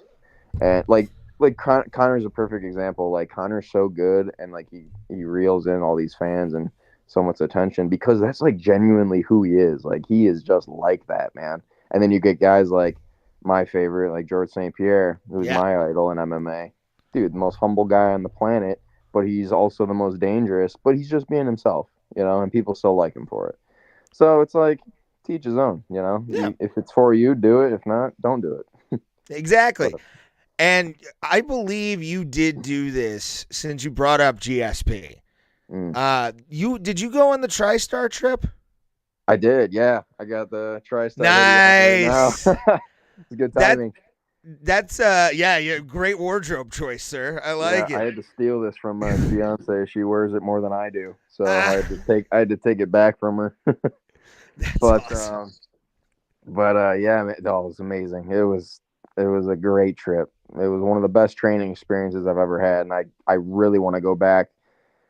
and like Connor's a perfect example. Like Connor's so good, and like he reels in all these fans and so much attention because that's like genuinely who he is. Like he is just like that, man. And then you get guys like my favorite, like George St. Pierre, who's my idol in MMA. Dude, the most humble guy on the planet, but he's also the most dangerous. But he's just being himself, and people still like him for it. So it's like, teach his own, Yeah. If it's for you, do it. If not, don't do it. Exactly. And I believe you did do this since you brought up GSP. Did you go on the TriStar trip? I did, yeah. I got the TriStar. Nice. It's good timing. That's great wardrobe choice, sir. I like it. I had to steal this from my fiance. She wears it more than I do, so I had to take it back from her. That's awesome. Yeah, man, it was amazing. It was a great trip. It was one of the best training experiences I've ever had, and I really want to go back.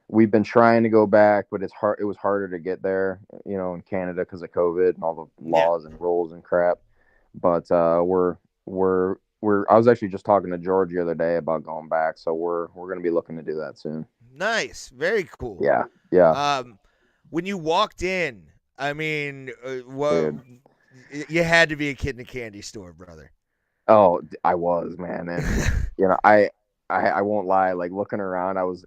We've been trying to go back, but it's hard. It was harder to get there, in Canada because of COVID and all the laws and rules and crap. But we're. I was actually just talking to George the other day about going back, so we're going to be looking to do that soon. Nice, very cool. Yeah. When you walked in, I mean, you had to be a kid in a candy store, brother. Oh, I was, man, and I won't lie. Like looking around, I was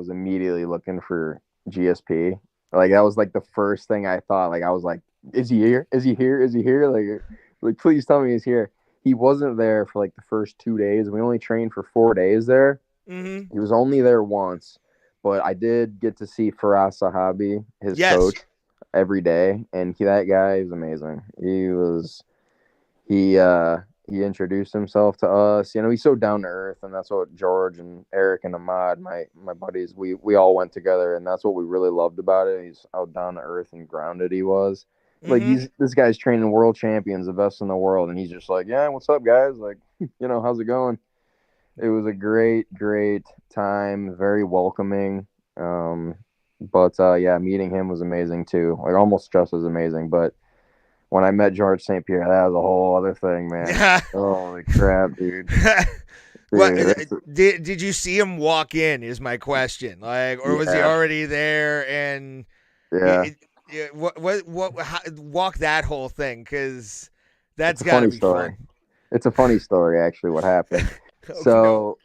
immediately looking for GSP. Like that was like the first thing I thought. Like I was like, is he here? Is he here? Is he here? Like please tell me he's here. He wasn't there for like the first 2 days. We only trained for 4 days there. Mm-hmm. He was only there once, but I did get to see Faraz Sahabi, his Yes. coach, every day, and that guy is amazing. He introduced himself to us. He's so down to earth, and that's what George and Eric and Ahmad, my buddies, we all went together, and that's what we really loved about it. He's how down to earth and grounded he was. Like Mm-hmm. this guy's training world champions, the best in the world, and he's just like, yeah, what's up, guys? Like, how's it going? It was a great, great time, very welcoming. But yeah, meeting him was amazing too. Like almost just as amazing, but when I met George St. Pierre, that was a whole other thing, man. Yeah. Holy crap, dude. What Dude, did you see him walk in? Is my question. Like, or was he Yeah. already there? And yeah, walk that whole thing, because that's it's a got to funny be story. fun. It's a funny story, actually, what happened. Oh, So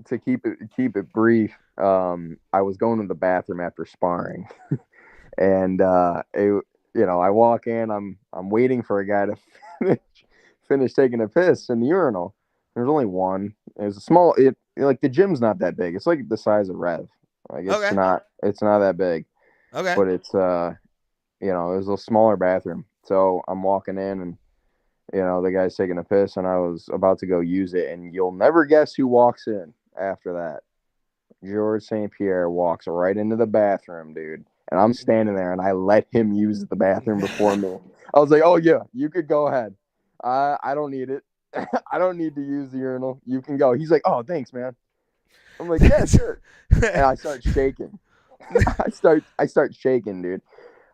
to keep it brief, I was going to the bathroom after sparring, and I walk in. I'm waiting for a guy to finish taking a piss in the urinal. There's only one. It's a small. Like the gym's not that big. It's like the size of Rev. Like it's Okay. not. It's not that big. Okay. But it's it was a smaller bathroom. So I'm walking in and the guy's taking a piss and I was about to go use it, and you'll never guess who walks in after that. George St. Pierre walks right into the bathroom, dude. And I'm standing there and I let him use the bathroom before me. I was like, oh yeah, you could go ahead. I don't need it. I don't need to use the urinal. You can go. He's like, oh, thanks, man. I'm like, yeah, sure. And I start shaking. I start shaking, dude.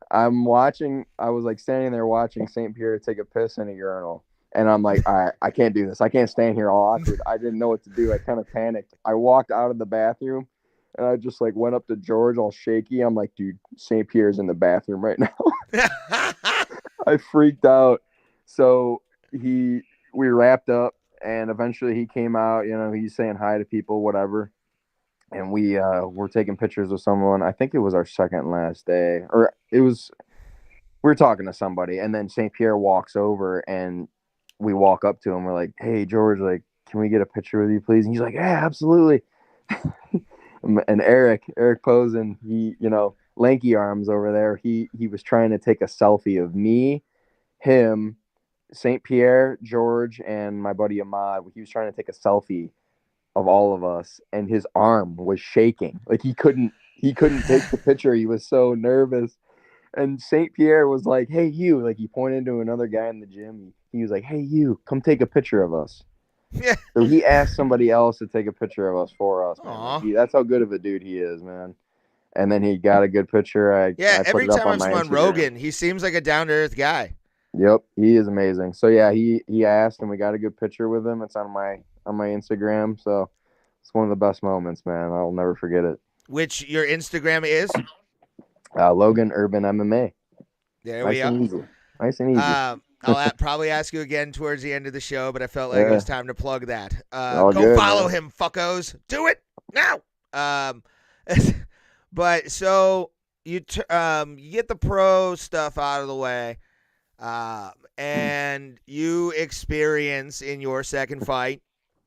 I'm watching. I was like standing there watching St. Pierre take a piss in a urinal, and I'm like, all right, I can't do this. I can't stand here all awkward. I didn't know what to do. I kind of panicked. I walked out of the bathroom, and I just like went up to George all shaky. I'm like, dude, St. Pierre's in the bathroom right now. I freaked out. So we wrapped up, and eventually he came out. He's saying hi to people, whatever. And we were taking pictures with someone. I think it was our second last day, or it was. We were talking to somebody, and then St. Pierre walks over, and we walk up to him. We're like, "Hey, George, like, can we get a picture with you, please?" And he's like, "Yeah, absolutely." And Eric Posen, he, lanky arms over there. He was trying to take a selfie of me, him, St. Pierre, George, and my buddy Ahmad. He was trying to take a selfie of all of us, and his arm was shaking. Like he couldn't take the picture. He was so nervous. And St. Pierre was like, "Hey, you!" Like he pointed to another guy in the gym. He was like, "Hey, you, come take a picture of us." Yeah. So he asked somebody else to take a picture of us for us, man. Aw. Like, that's how good of a dude he is, man. And then he got a good picture. I put Every it up time on I've my seen Instagram. Rogan, he seems like a down to earth guy. Yep, he is amazing. So yeah, he asked, and we got a good picture with him. It's on my Instagram. So it's one of the best moments, man. I'll never forget it. Which your Instagram is? Logan Urban MMA. There Nice we and go. easy. Nice and easy. I'll probably ask you again towards the end of the show, but I felt like it was time to plug that. All Go good, follow man. him, fuckos. Do it now. But so you get the pro stuff out of the way, and you experience in your second fight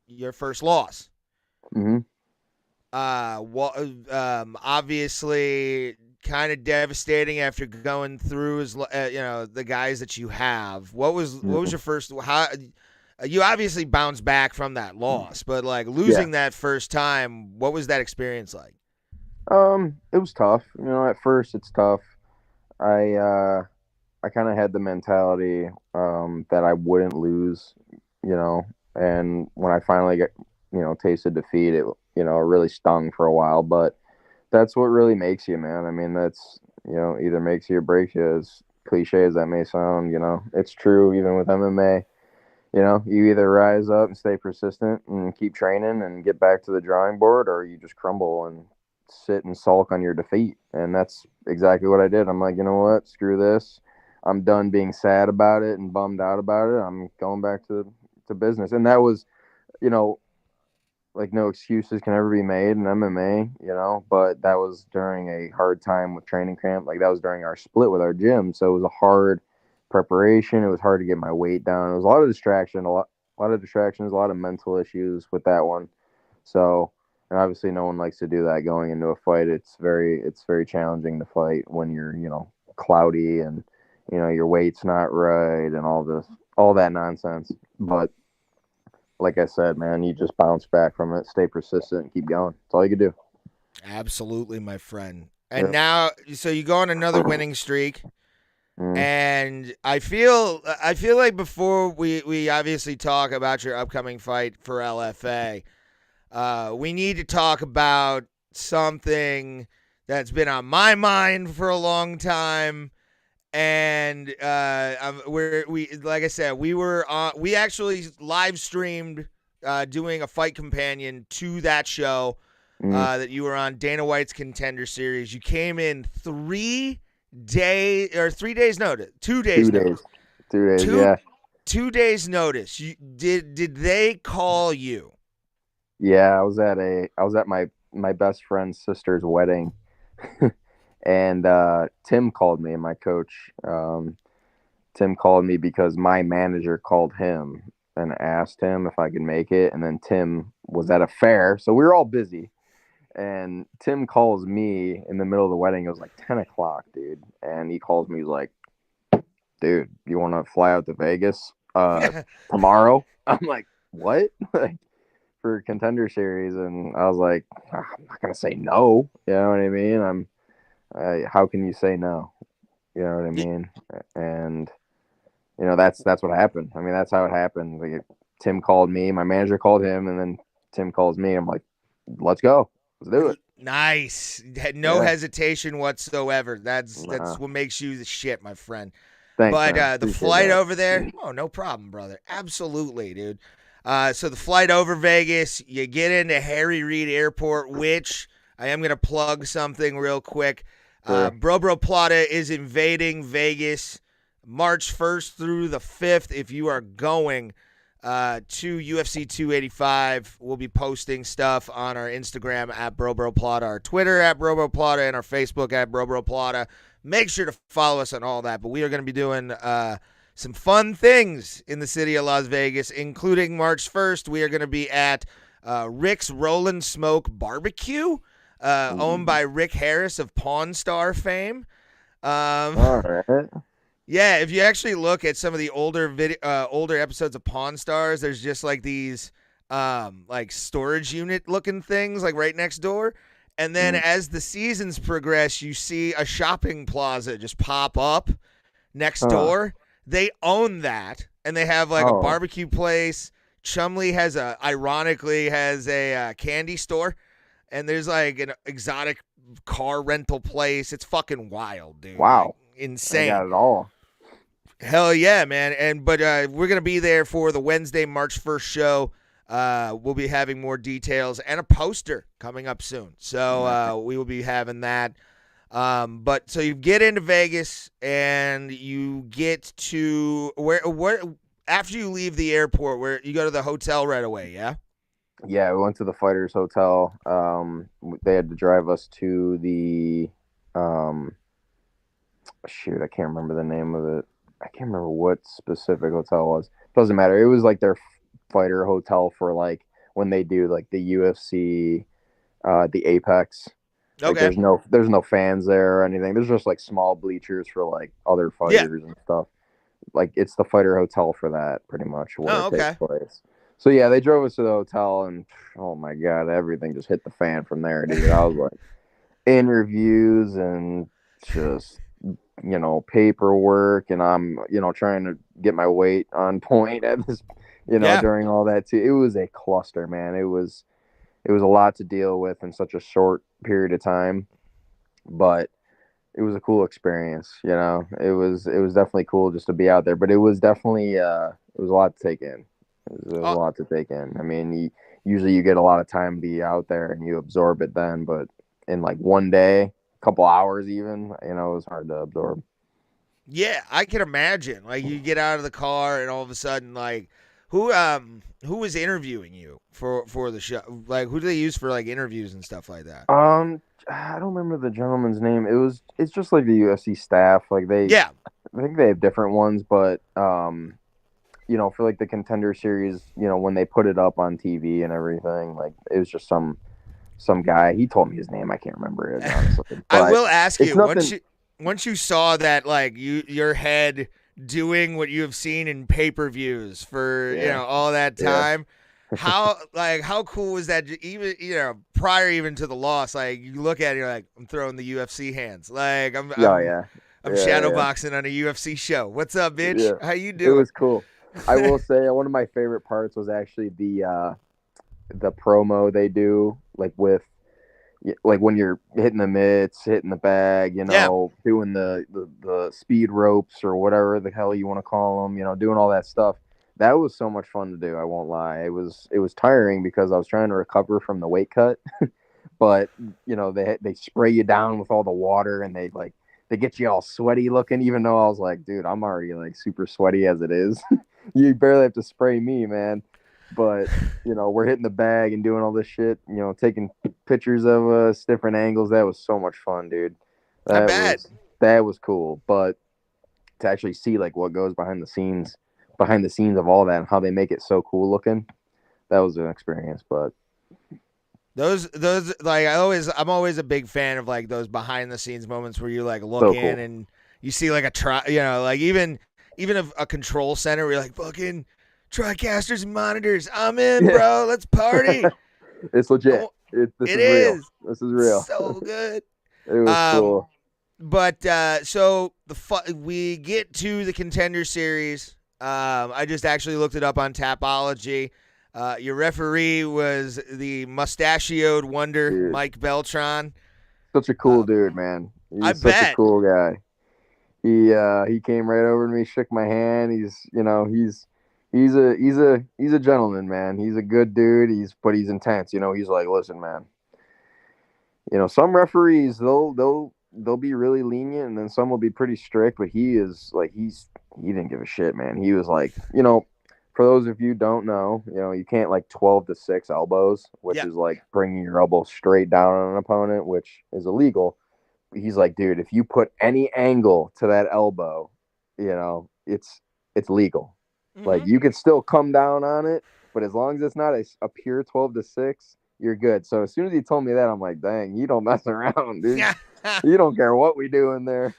your first loss. Mm-hmm. Obviously kind of devastating after going through as the guys that you have. What was your first? How you obviously bounced back from that loss, but like losing that first time, what was that experience like? It was tough. At first it's tough. I kind of had the mentality that I wouldn't lose, and when I finally got tasted defeat, it really stung for a while, but that's what really makes you, man. I mean, that's either makes you or breaks you. As cliche as that may sound, it's true even with MMA. You either rise up and stay persistent and keep training and get back to the drawing board, or you just crumble and sit and sulk on your defeat. And that's exactly what I did. I'm like, you know what? Screw this. I'm done being sad about it and bummed out about it. I'm going back to business. And that was, you know, like no excuses can ever be made in MMA, you know, but that was during a hard time with training camp. Like that was during our split with our gym. So it was a hard preparation. It was hard to get my weight down. It was a lot of distraction, a lot of distractions, a lot of mental issues with that one. So, and obviously no one likes to do that going into a fight. It's very challenging to fight when you're, you know, cloudy and, you know, your weight's not right and all that nonsense. But like I said, man, you just bounce back from it, stay persistent, and keep going. That's all you can do. Absolutely, my friend. And now, so you go on another winning streak, and I feel like before we obviously talk about your upcoming fight for LFA, we need to talk about something that's been on my mind for a long time. And we like I said, we actually live streamed doing a fight companion to that show that you were on, Dana White's Contender Series. You came in 3 days notice, 2 days notice. 2 days, yeah. 2 days notice. Did they call you? Yeah, I was at my best friend's sister's wedding. And Tim called me, and my coach, Tim called me because my manager called him and asked him if I could make it. And then Tim was at a fair, so we were all busy. And Tim calls me in the middle of the wedding. It was like 10 o'clock, dude. And he calls me, he's like, dude, you want to fly out to Vegas tomorrow? I'm like, what? Like, for Contender Series. And I was like, I'm not going to say no. You know what I mean? How can you say no? You know what I mean? And you know that's what happened. I mean, that's how it happened. Like, Tim called me, my manager called him, and then Tim calls me. I'm like, let's go, let's do it. Nice, no hesitation whatsoever. That's what makes you the shit, my friend. Thanks, but man. the flight over there, oh, no problem, brother. Absolutely, dude. So the flight over Vegas, you get into Harry Reid Airport, which I am going to plug something real quick. Bro Plata is invading Vegas March 1st through the 5th. If you are going to UFC 285, we'll be posting stuff on our Instagram at Bro Plata, our Twitter at Bro Plata, and our Facebook at Bro Plata. Make sure to follow us on all that. But we are going to be doing some fun things in the city of Las Vegas, including March 1st. We are going to be at Rick's Rollin' Smoke Barbecue. Owned by Rick Harris of Pawn Star fame. All right. Yeah, if you actually look at some of the older episodes of Pawn Stars, there's just like these like storage unit looking things like right next door. And then as the seasons progress, you see a shopping plaza just pop up next door. They own that, and they have like a barbecue place. Chumley ironically has a candy store. And there's like an exotic car rental place. It's fucking wild, dude. Wow. Like, insane. I got it all. Hell yeah, man. But we're going to be there for the Wednesday, March 1st show. We'll be having more details and a poster coming up soon. So we will be having that. But so you get into Vegas and you get to where after you leave the airport, where you go to the hotel right away, yeah? Yeah, we went to the Fighters Hotel. They had to drive us to the shoot, I can't remember the name of it. I can't remember what specific hotel it was. Doesn't matter. It was like their fighter hotel for like when they do like the UFC, the Apex. Like, Okay. there's no fans there or anything. There's just like small bleachers for like other fighters and stuff. Like it's the fighter hotel for that, pretty much where it takes place. So yeah, they drove us to the hotel, and oh my god, everything just hit the fan from there, dude. I was like, interviews and just paperwork, and I'm trying to get my weight on point at this, during all that too. It was a cluster, man. It was a lot to deal with in such a short period of time, but it was a cool experience. It was definitely cool just to be out there, but it was definitely it was a lot to take in. It was a lot to take in. I mean, usually you get a lot of time to be out there and you absorb it then, but in like one day, a couple hours even, it was hard to absorb. Yeah, I can imagine. Like you get out of the car and all of a sudden, like who was interviewing you for the show? Like who do they use for like interviews and stuff like that? I don't remember the gentleman's name. It's just like the UFC staff. Like Yeah, I think they have different ones, but for like the Contender Series, when they put it up on TV and everything, like it was just some guy. He told me his name. I can't remember it honestly. I will ask you nothing... once you saw that like your head doing what you have seen in pay-per-views for all that time. How cool was that? Even prior even to the loss, like you look at it, you're like, I'm throwing the UFC hands. Like I'm shadowboxing on a UFC show. What's up, bitch? Yeah. How you doing? It was cool. I will say one of my favorite parts was actually the promo they do, like with like when you're hitting the mitts, hitting the bag, doing the speed ropes or whatever the hell you want to call them, doing all that stuff. That was so much fun to do. I won't lie. It was tiring because I was trying to recover from the weight cut, but they spray you down with all the water and they get you all sweaty looking. Even though I was like, dude, I'm already like super sweaty as it is. You barely have to spray me, man. But we're hitting the bag and doing all this shit. Taking pictures of us, different angles. That was so much fun, dude. That was cool. But to actually see like what goes behind the scenes of all that and how they make it so cool looking, that was an experience. But those like I'm always a big fan of like those behind the scenes moments where you like look in and you see like like even a control center where you're like fucking TriCasters and monitors. I'm in, bro. Let's party. It's legit. This is real. So good. It was cool. But so we get to the Contender Series. I just actually looked it up on Tapology. Your referee was the mustachioed wonder, dude. Mike Beltran. Such a cool dude, man. He's such a cool guy. He came right over to me, shook my hand. He's a gentleman, man. He's a good dude. But he's intense. He's like, listen, man. Some referees they'll be really lenient, and then some will be pretty strict. But he didn't give a shit, man. He was like, for those of you who don't know, you can't like 12-6 elbows, which is like bringing your elbow straight down on an opponent, which is illegal. He's like, dude, if you put any angle to that elbow, it's legal. Mm-hmm. Like you can still come down on it, but as long as it's not a pure 12-6, you're good. So as soon as he told me that, I'm like, dang, you don't mess around, dude. You don't care what we do in there.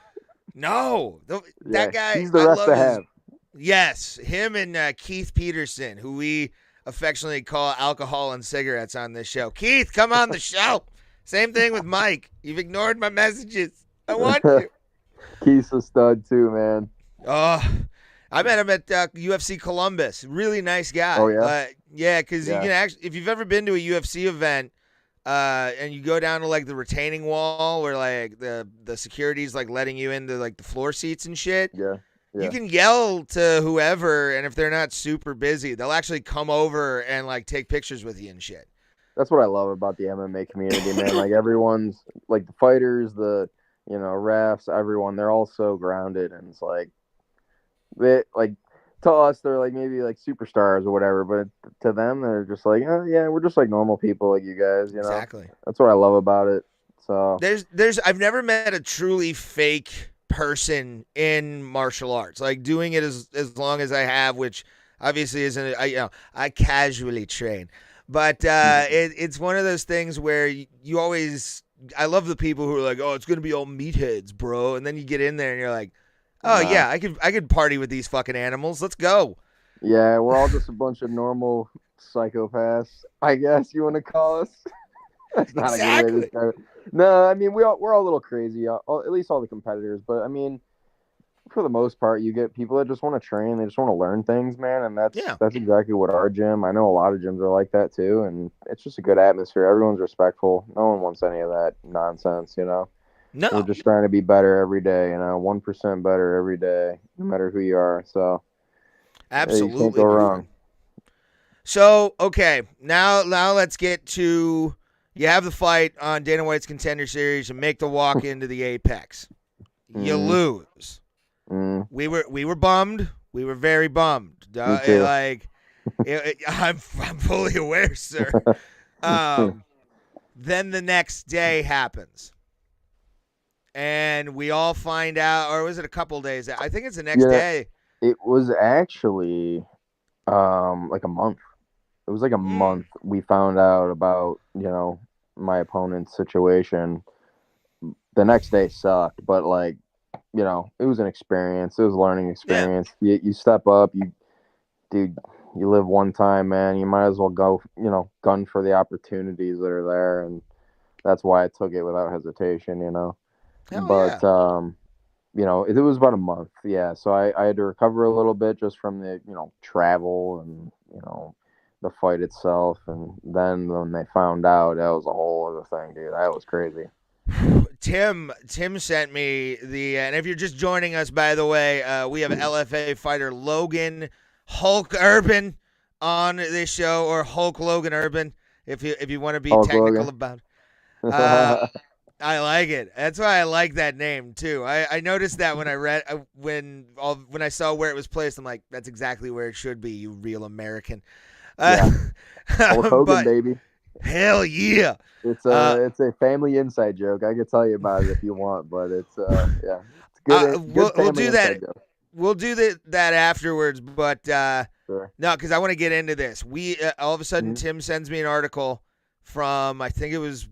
No, that guy. He's the rest to have. Yes, him and Keith Peterson, who we affectionately call alcohol and cigarettes on this show. Keith, come on the show. Same thing with Mike. You've ignored my messages. I want you. Keith's a stud too, man. Oh, I met him at UFC Columbus. Really nice guy. Oh yeah. Because you can actually, if you've ever been to a UFC event, and you go down to like the retaining wall where like the security's like letting you into like the floor seats and shit. Yeah. You can yell to whoever, and if they're not super busy, they'll actually come over and like take pictures with you and shit. That's what I love about the MMA community, man. Like everyone's like the fighters, the refs, everyone. They're all so grounded, and it's like they like to us they're like maybe like superstars or whatever, but to them they're just like, oh yeah, we're just like normal people like you guys. Exactly. That's what I love about it. So there's I've never met a truly fake person in martial arts, like doing it as long as I have, which obviously isn't. I casually train, but it's one of those things where you always. I love the people who are like, oh, it's gonna be all meatheads, bro, and then you get in there and you're like, oh yeah, I could party with these fucking animals. Let's go. Yeah, we're all just a bunch of normal psychopaths, I guess you want to call us. That's not exactly. A good way to describe it. No, I mean we're all a little crazy, at least all the competitors. But I mean, for the most part, you get people that just want to train. They just want to learn things, man. And that's exactly what our gym. I know a lot of gyms are like that too, and it's just a good atmosphere. Everyone's respectful. No one wants any of that nonsense, No, we're just trying to be better every day. 1% better every day, no matter who you are. So absolutely, you can't go wrong. So okay, now let's get to. You have the fight on Dana White's Contender Series and make the walk into the Apex. You lose. We were bummed. We were very bummed. Me too. I'm fully aware, sir. Then the next day happens, and we all find out, or was it a couple days? I think it's the next day. It was actually like a month. It was like a month. We found out about, my opponent's situation. The next day sucked, but like, it was an experience. It was a learning experience. Yeah. You step up, dude, you live one time, man. You might as well go, gun for the opportunities that are there, and that's why I took it without hesitation, Hell But it was about a month, yeah. So I had to recover a little bit just from the, travel and, the fight itself, and then when they found out, that was a whole other thing, dude. That was crazy. Tim sent me and if you're just joining us, by the way, we have LFA fighter Logan Hulk Urban on this show, or Hulk Logan Urban, if you want to be Hulk technical Logan. about it. I like it. That's why I like that name too. I noticed that when I read when I saw where it was placed, I'm like, that's exactly where it should be. You real American. Yeah. Hulk Hogan, baby. Hell yeah. It's a family inside joke. I could tell you about it if you want, but it's yeah, it's good. We'll do that. Joke. We'll do that afterwards, but sure. No, because I want to get into this. We all of a sudden Tim sends me an article from, I think it was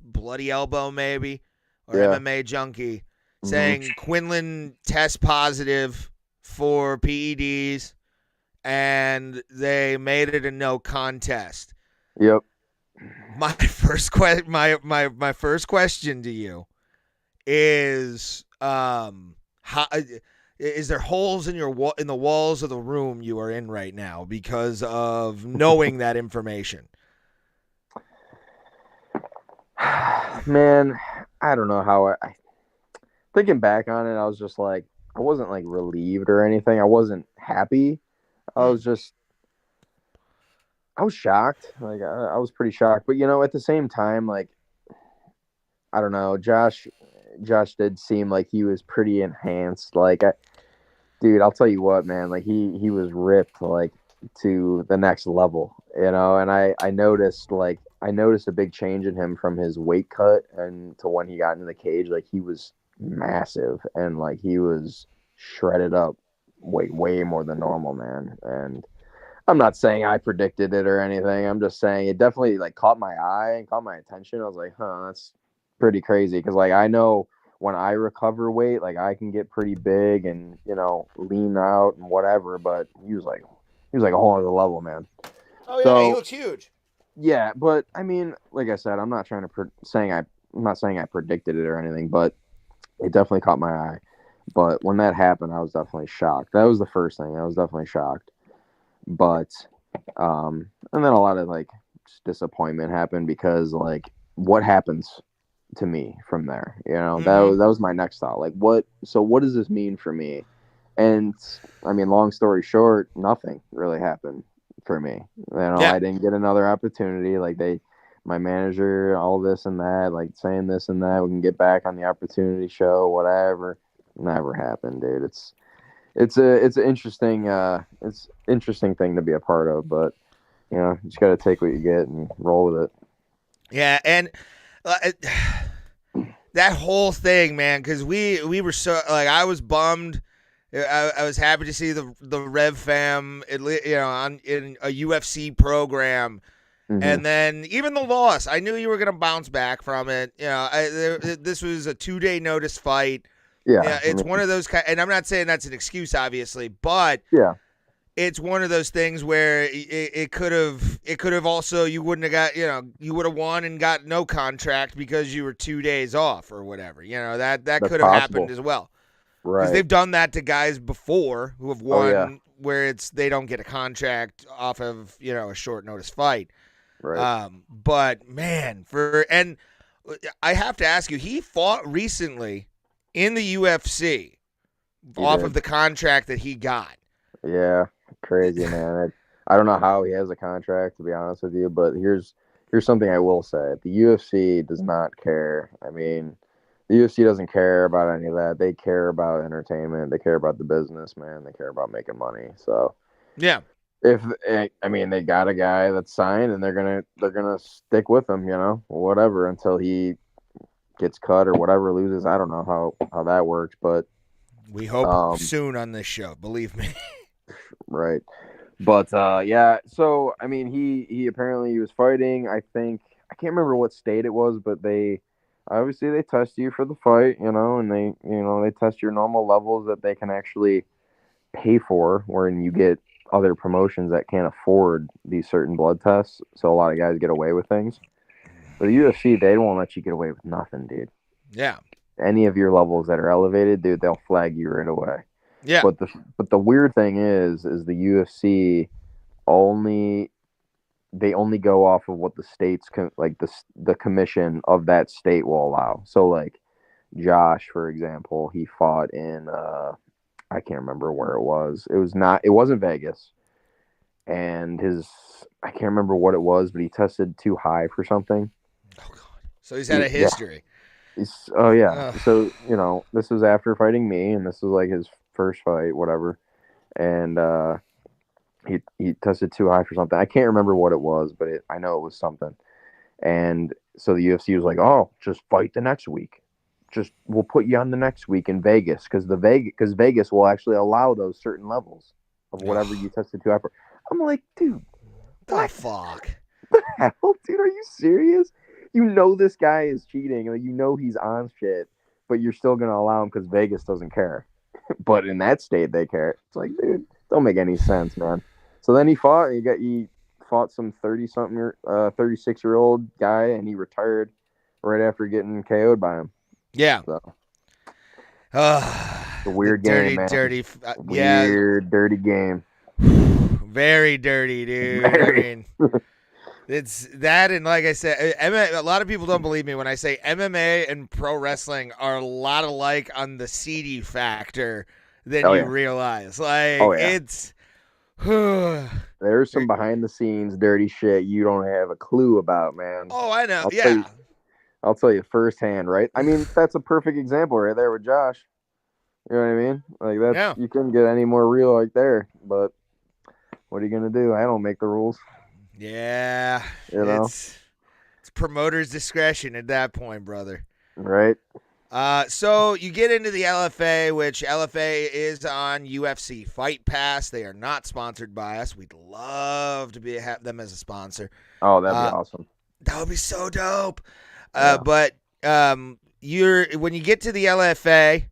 Bloody Elbow maybe, or MMA Junkie, saying Quinlan test positive for PEDs, and they made it a no contest. Yep. My first question to you is, how is there holes in in the walls of the room you are in right now because of knowing that information? Man, I don't know how I thinking back on it, I was just like, I wasn't like relieved or anything. I wasn't happy. I was shocked. Like I was pretty shocked, but at the same time, like, I don't know, Josh did seem like he was pretty enhanced. Like, dude, I'll tell you what, man, like he was ripped like to the next level, and I noticed a big change in him from his weight cut and to when he got into the cage. Like, he was massive, and like he was shredded up way more than normal, man. And I'm not saying I predicted it or anything. I'm just saying it definitely like caught my eye and caught my attention. I was like, that's pretty crazy, because like I know when I recover weight, like I can get pretty big and lean out and whatever. But he was like a whole other level, man. Oh yeah, he looks huge. Yeah, but I mean, like I said, I'm not trying to I'm not saying I predicted it or anything, but it definitely caught my eye. But when that happened, I was definitely shocked. That was the first thing. I was definitely shocked. But and then a lot of like just disappointment happened, because like, what happens to me from there? That was my next thought. Like, what does this mean for me? And I mean, long story short, nothing really happened for me. I didn't get another opportunity. Like, my manager, all this and that, like saying this and that, we can get back on the opportunity show, whatever. Never happened, dude. It's an interesting thing to be a part of, but you just got to take what you get and roll with it. Yeah, and that whole thing, man, because we were so, like, I was bummed. I was happy to see the Rev Fam, in a UFC program. And then even the loss, I knew you were going to bounce back from it. This was a 2-day notice fight. Yeah, it's one of those and I'm not saying that's an excuse, obviously, but it's one of those things where it could have also, you wouldn't have got, you would have won and got no contract because you were 2 days off or whatever. That could have happened as well. Right. Because they've done that to guys before who have won where they don't get a contract off of, a short notice fight. Right. But man, and I have to ask you, he fought recently in the UFC off of the contract that he got. Yeah, crazy, man. I don't know how he has a contract, to be honest with you, but here's something I will say. The UFC does not care. I mean, The UFC doesn't care about any of that. They care about entertainment. They care about the business, man. They care about making money. So Yeah. if I mean they got a guy that's signed and they're gonna stick with him, whatever until he gets cut or whatever, loses. I don't know how that works, but We hope soon on this show, believe me. right. But yeah, so I mean he apparently he was fighting, I think I can't remember what state it was, but they test you for the fight, and they test your normal levels that they can actually pay for, wherein you get other promotions that can't afford these certain blood tests. So a lot of guys get away with things. But the UFC, they won't let you get away with nothing, dude. Yeah. Any of your levels that are elevated, dude, they'll flag you right away. Yeah. But the weird thing is the UFC only go off of what the state's the commission of that state will allow. So like Josh, for example, he fought in I can't remember where it was. It wasn't Vegas. And I can't remember what it was, but he tested too high for something. Oh God. So he's had a history. Yeah. Oh yeah. So, this was after fighting me, and this was like his first fight, whatever. And he tested too high for something. I can't remember what it was, but I know it was something. And so the UFC was like, "Oh, just fight the next week. We'll put you on the next week in Vegas because Vegas will actually allow those certain levels of whatever you tested too high for." I'm like, dude, what the fuck? What the hell, dude? Are you serious? You know this guy is cheating, he's on shit, but you're still gonna allow him because Vegas doesn't care. But in that state, they care. It's like, dude, don't make any sense, man. So then he fought. He fought some 36-year-old guy, and he retired right after getting KO'd by him. Yeah. So. It's a weird game, man. Dirty, dirty game. Very dirty, dude. Very. I mean, it's that, and like I said, a lot of people don't believe me when I say MMA and pro wrestling are a lot alike on the seedy factor than you realize. Like, it's... There's some behind the scenes dirty shit you don't have a clue about, man. Oh, I know. I'll tell you firsthand, right? I mean, that's a perfect example right there with Josh. You know what I mean? Like, you couldn't get any more real right there. But what are you gonna do? I don't make the rules. Yeah, it's promoter's discretion at that point, brother. Right. So you get into the LFA, which LFA is on UFC Fight Pass. They are not sponsored by us. We'd love to have them as a sponsor. Oh, that'd be awesome. That would be so dope. But when you get to the LFA,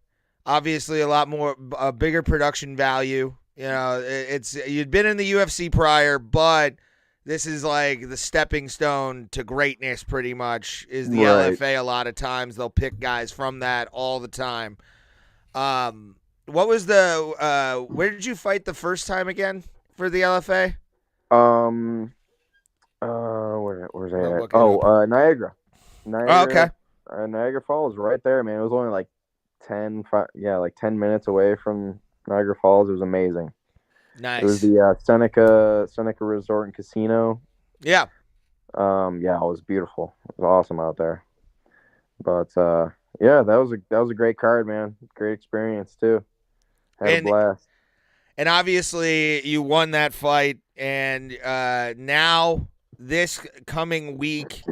obviously a bigger production value. You'd been in the UFC prior, but this is like the stepping stone to greatness, pretty much, is the LFA. A lot of times they'll pick guys from that all the time. What was where did you fight the first time again for the LFA? Where's that? Niagara. Oh, okay. Niagara Falls, right there, man. It was only like 10 minutes away from Niagara Falls. It was amazing. Nice. It was the Seneca Resort and Casino. Yeah. It was beautiful. It was awesome out there. But that was a great card, man. Great experience too. Had a blast. And obviously you won that fight, and now this coming week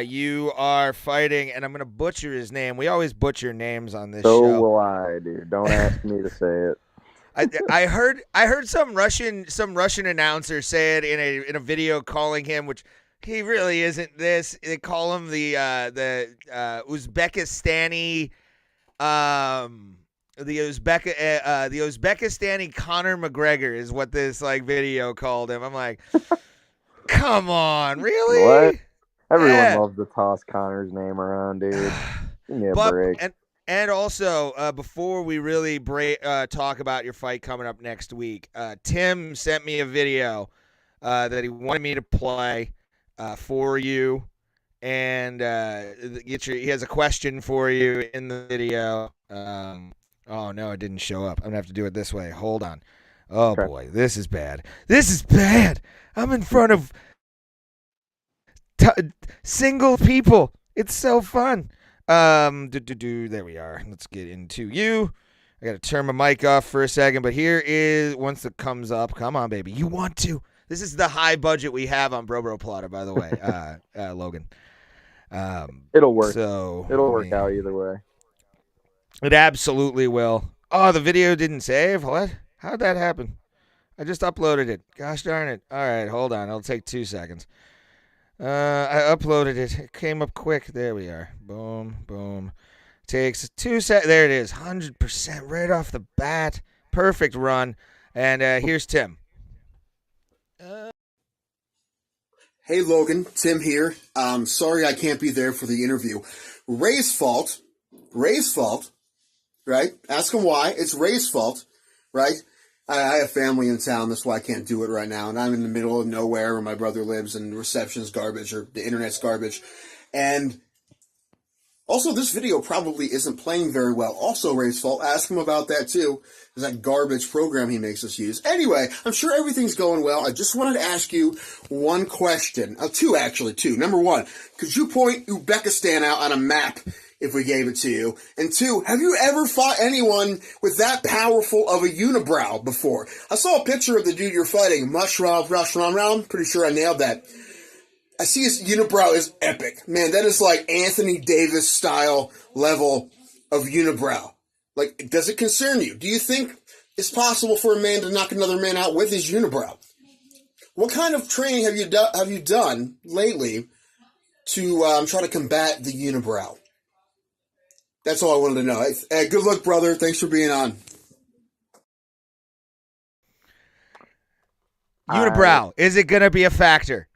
you are fighting, and I'm gonna butcher his name. We always butcher names on this show. So will I, dude. Don't ask me to say it. I heard some Russian announcer say it in a video calling him, which he really isn't this. They call him the Uzbekistani the Uzbekistani Conor McGregor is what this video called him. I'm like, come on, really? What? Everyone loves to toss Conor's name around, dude. Give me a break. And also, before we really talk about your fight coming up next week, Tim sent me a video that he wanted me to play for you, and he has a question for you in the video. Oh, no, it didn't show up. I'm going to have to do it this way. Hold on. Oh, okay. Boy, this is bad. This is bad. I'm in front of single people. It's so fun. There we are. Let's get into you. I got to turn my mic off for a second, but here is, once it comes up, come on, baby. You want to. This is the high budget we have on Bro Plata, by the way, Logan. It'll work. So It'll work out either way. It absolutely will. Oh, the video didn't save? What? How'd that happen? I just uploaded it. Gosh darn it. All right, hold on. It'll take 2 seconds. I uploaded it. It came up quick. There we are. Boom, boom. Takes 2 seconds. There it is. 100% right off the bat. Perfect run. And here's Tim. Hey, Logan. Tim here. Sorry I can't be there for the interview. Ray's fault. Right? Ask him why. It's Ray's fault. Right? I have family in town. That's why I can't do it right now. And I'm in the middle of nowhere where my brother lives, and reception's garbage, or the internet's garbage. And also, this video probably isn't playing very well. Also Ray's fault. Ask him about that, too. There's that garbage program he makes us use. Anyway, I'm sure everything's going well. I just wanted to ask you one question. Two, actually. Number one, could you point Uzbekistan out on a map if we gave it to you? And two, have you ever fought anyone with that powerful of a unibrow before? I saw a picture of the dude you're fighting. Mushroom. Pretty sure I nailed that. I see his unibrow is epic. Man, that is like Anthony Davis style level of unibrow. Like, does it concern you? Do you think it's possible for a man to knock another man out with his unibrow? What kind of training have you done lately to try to combat the unibrow? That's all I wanted to know. Hey, good luck, brother. Thanks for being on. Unibrow, is it going to be a factor?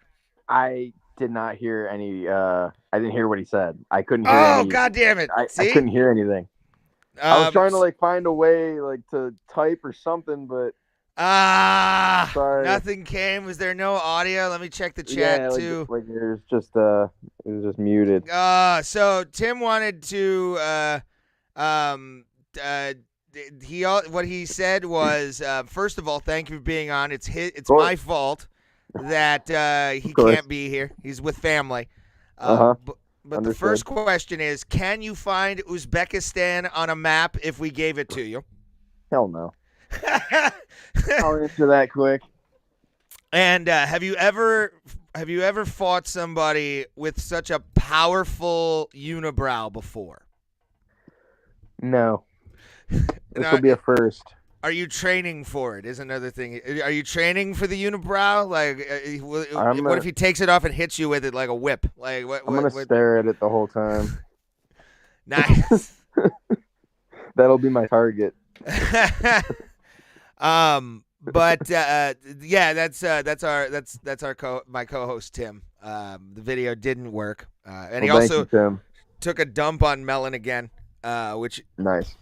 I did not hear any. I didn't hear what he said. I couldn't hear. Oh, God damn it! I couldn't hear anything. I was trying to find a way to type or something, but nothing came. Was there no audio? Let me check the chat too. It was just muted. So Tim wanted to what he said was first of all, thank you for being on. It's my fault that he can't be here. He's with family. But the first question is, can you find Uzbekistan on a map if we gave it to you? Hell no. I'll answer that quick. And have you ever fought somebody with such a powerful unibrow before? No. This will be a first. Are you training for it? Is another thing. Are you training for the unibrow? What if he takes it off and hits you with it like a whip? I'm gonna stare at it the whole time. Nice. That'll be my target. But yeah, that's my co-host Tim. The video didn't work, and he also took a dump on Melon again, which nice.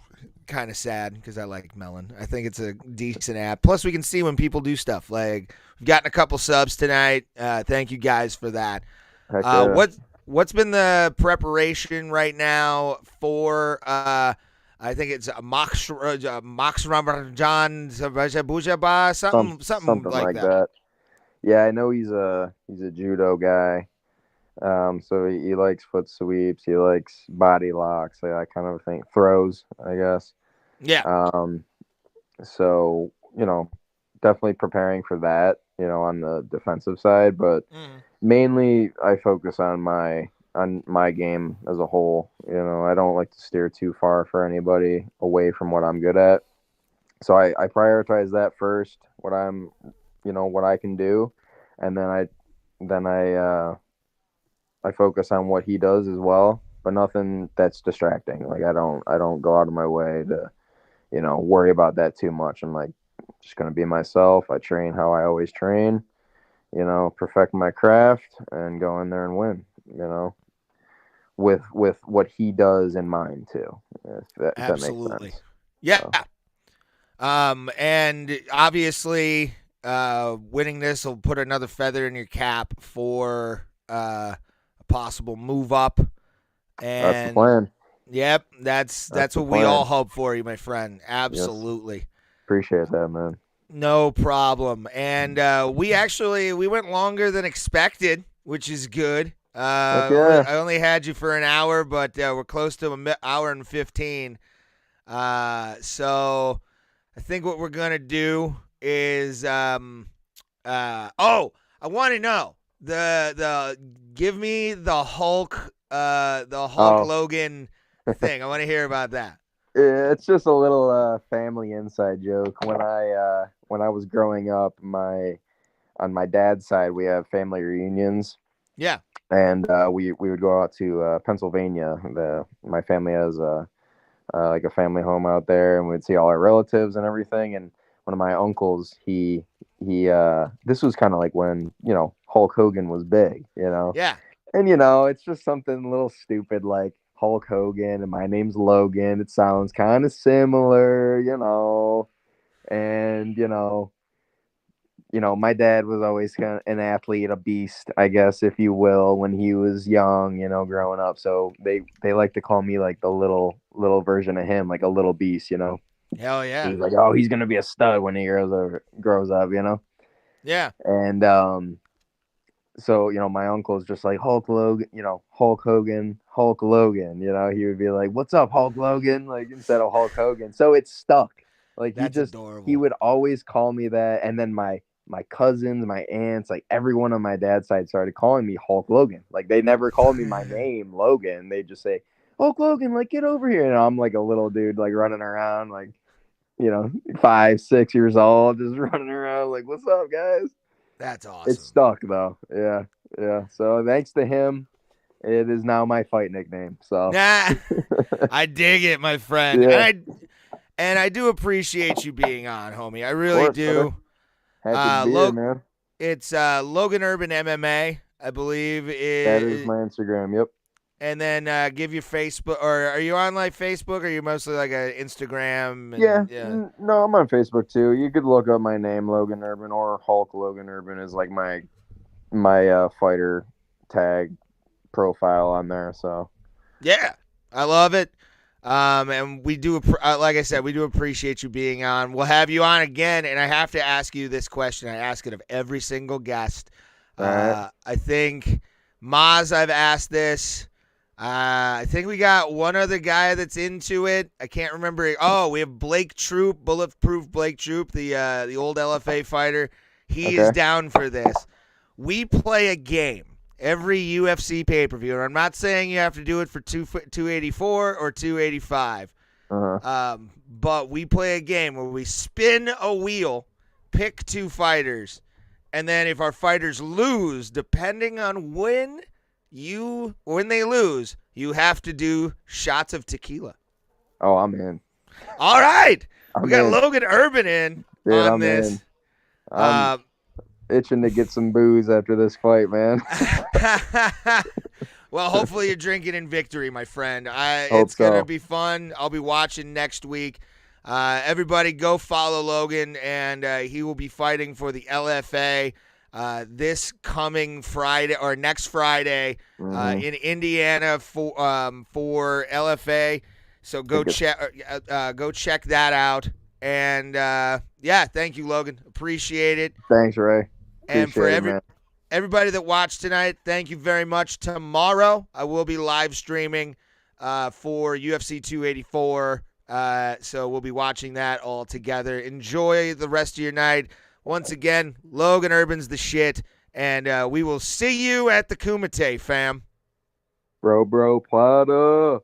Kind of sad because I like Melon. I think it's a decent app. Plus, we can see when people do stuff. Like, we've gotten a couple subs tonight. Thank you guys for that. What's been the preparation right now for? I think it's Max Ramadan something like that. Yeah, I know he's a judo guy. So he likes foot sweeps. He likes body locks. I kind of think throws, I guess. Yeah. So, definitely preparing for that, on the defensive side, but mainly I focus on my game as a whole. I don't like to steer too far for anybody away from what I'm good at. So I prioritize that first, what I can do. And then I focus on what he does as well, but nothing that's distracting. I don't go out of my way to, worry about that too much. I'm just going to be myself. I train how I always train, perfect my craft and go in there and win, with what he does in mind too. If that makes sense. Yeah. So. And obviously, winning this will put another feather in your cap for, possible move up, and that's the plan. Yep, that's what we all hope for you, my friend. Absolutely. Yes. Appreciate that, man. No problem. And we went longer than expected, which is good. Yeah. I only had you for an hour, but we're close to an hour and 15. So I think what we're gonna do is I want to know the give me the Hulk Oh. Logan thing. I want to hear about that. It's just a little family inside joke. When I was growing up, on my dad's side, we have family reunions, Yeah. and we would go out to Pennsylvania. My family has like a family home out there, and we'd see all our relatives and everything. And one of my uncles, he this was kind of like when Hulk Hogan was big, Yeah. and it's just something a little stupid like Hulk Hogan, and my name's Logan. It sounds kind of similar, and my dad was always kind of an athlete, a beast, I guess, if you will, when he was young, growing up. So they like to call me like the little version of him, like a little beast, Hell yeah. He's like, oh, he's gonna be a stud when he grows up, Yeah. And so my uncle's just like Hulk Logan, Hulk Hogan, Hulk Logan, he would be like, what's up, Hulk Logan, like instead of Hulk Hogan. So it stuck. Like That's adorable. he would always call me that, and then my cousins, my aunts, like everyone on my dad's side started calling me Hulk Logan. Like they never called me my name, Logan. They just say, Hulk Logan, like get over here. And I'm like a little dude, like running around, like, 5, 6 years old, just running around, like, what's up, guys? That's awesome. It stuck though. Yeah. Yeah. So thanks to him, it is now my fight nickname. So Nah, I dig it, my friend. Yeah. And I do appreciate you being on, homie. I really course, do. happy to be here, man. It's Logan Urban MMA, I believe. That is my Instagram. Yep. And then give your Facebook, or are you on like Facebook, or are you mostly like a Instagram? No, I'm on Facebook too. You could look up my name, Logan Urban, or Hulk Logan Urban is like my fighter tag profile on there. So yeah, I love it. And we do, like I said, we do appreciate you being on. We'll have you on again, and I have to ask you this question. I ask it of every single guest. Right. I think Maz, I've asked this. I think we got one other guy that's into it. I can't remember. Oh, we have Blake Troop, Bulletproof Blake Troop, the old LFA fighter. He is down for this. We play a game every UFC pay-per-view, and I'm not saying you have to do it for 284 or 285. But we play a game where we spin a wheel, pick two fighters, and then if our fighters lose, depending on when they lose, you have to do shots of tequila. Oh, I'm in. All right. We got in. Logan Urban in Dude, on I'm this. in. I'm itching to get some booze after this fight, man. Well, hopefully you're drinking in victory, my friend. Hope It's going to so. be fun. I'll be watching next week. Everybody go follow Logan, and he will be fighting for the LFA this coming Friday or next Friday in Indiana for LFA. So go check that out. And thank you, Logan. Appreciate it. Thanks, Ray. And for Appreciate it, man. everybody that watched tonight, thank you very much. Tomorrow I will be live streaming for UFC 284. So we'll be watching that all together. Enjoy the rest of your night. Once again, Logan Urban's the shit, and we will see you at the Kumite, fam. Bro, Plata.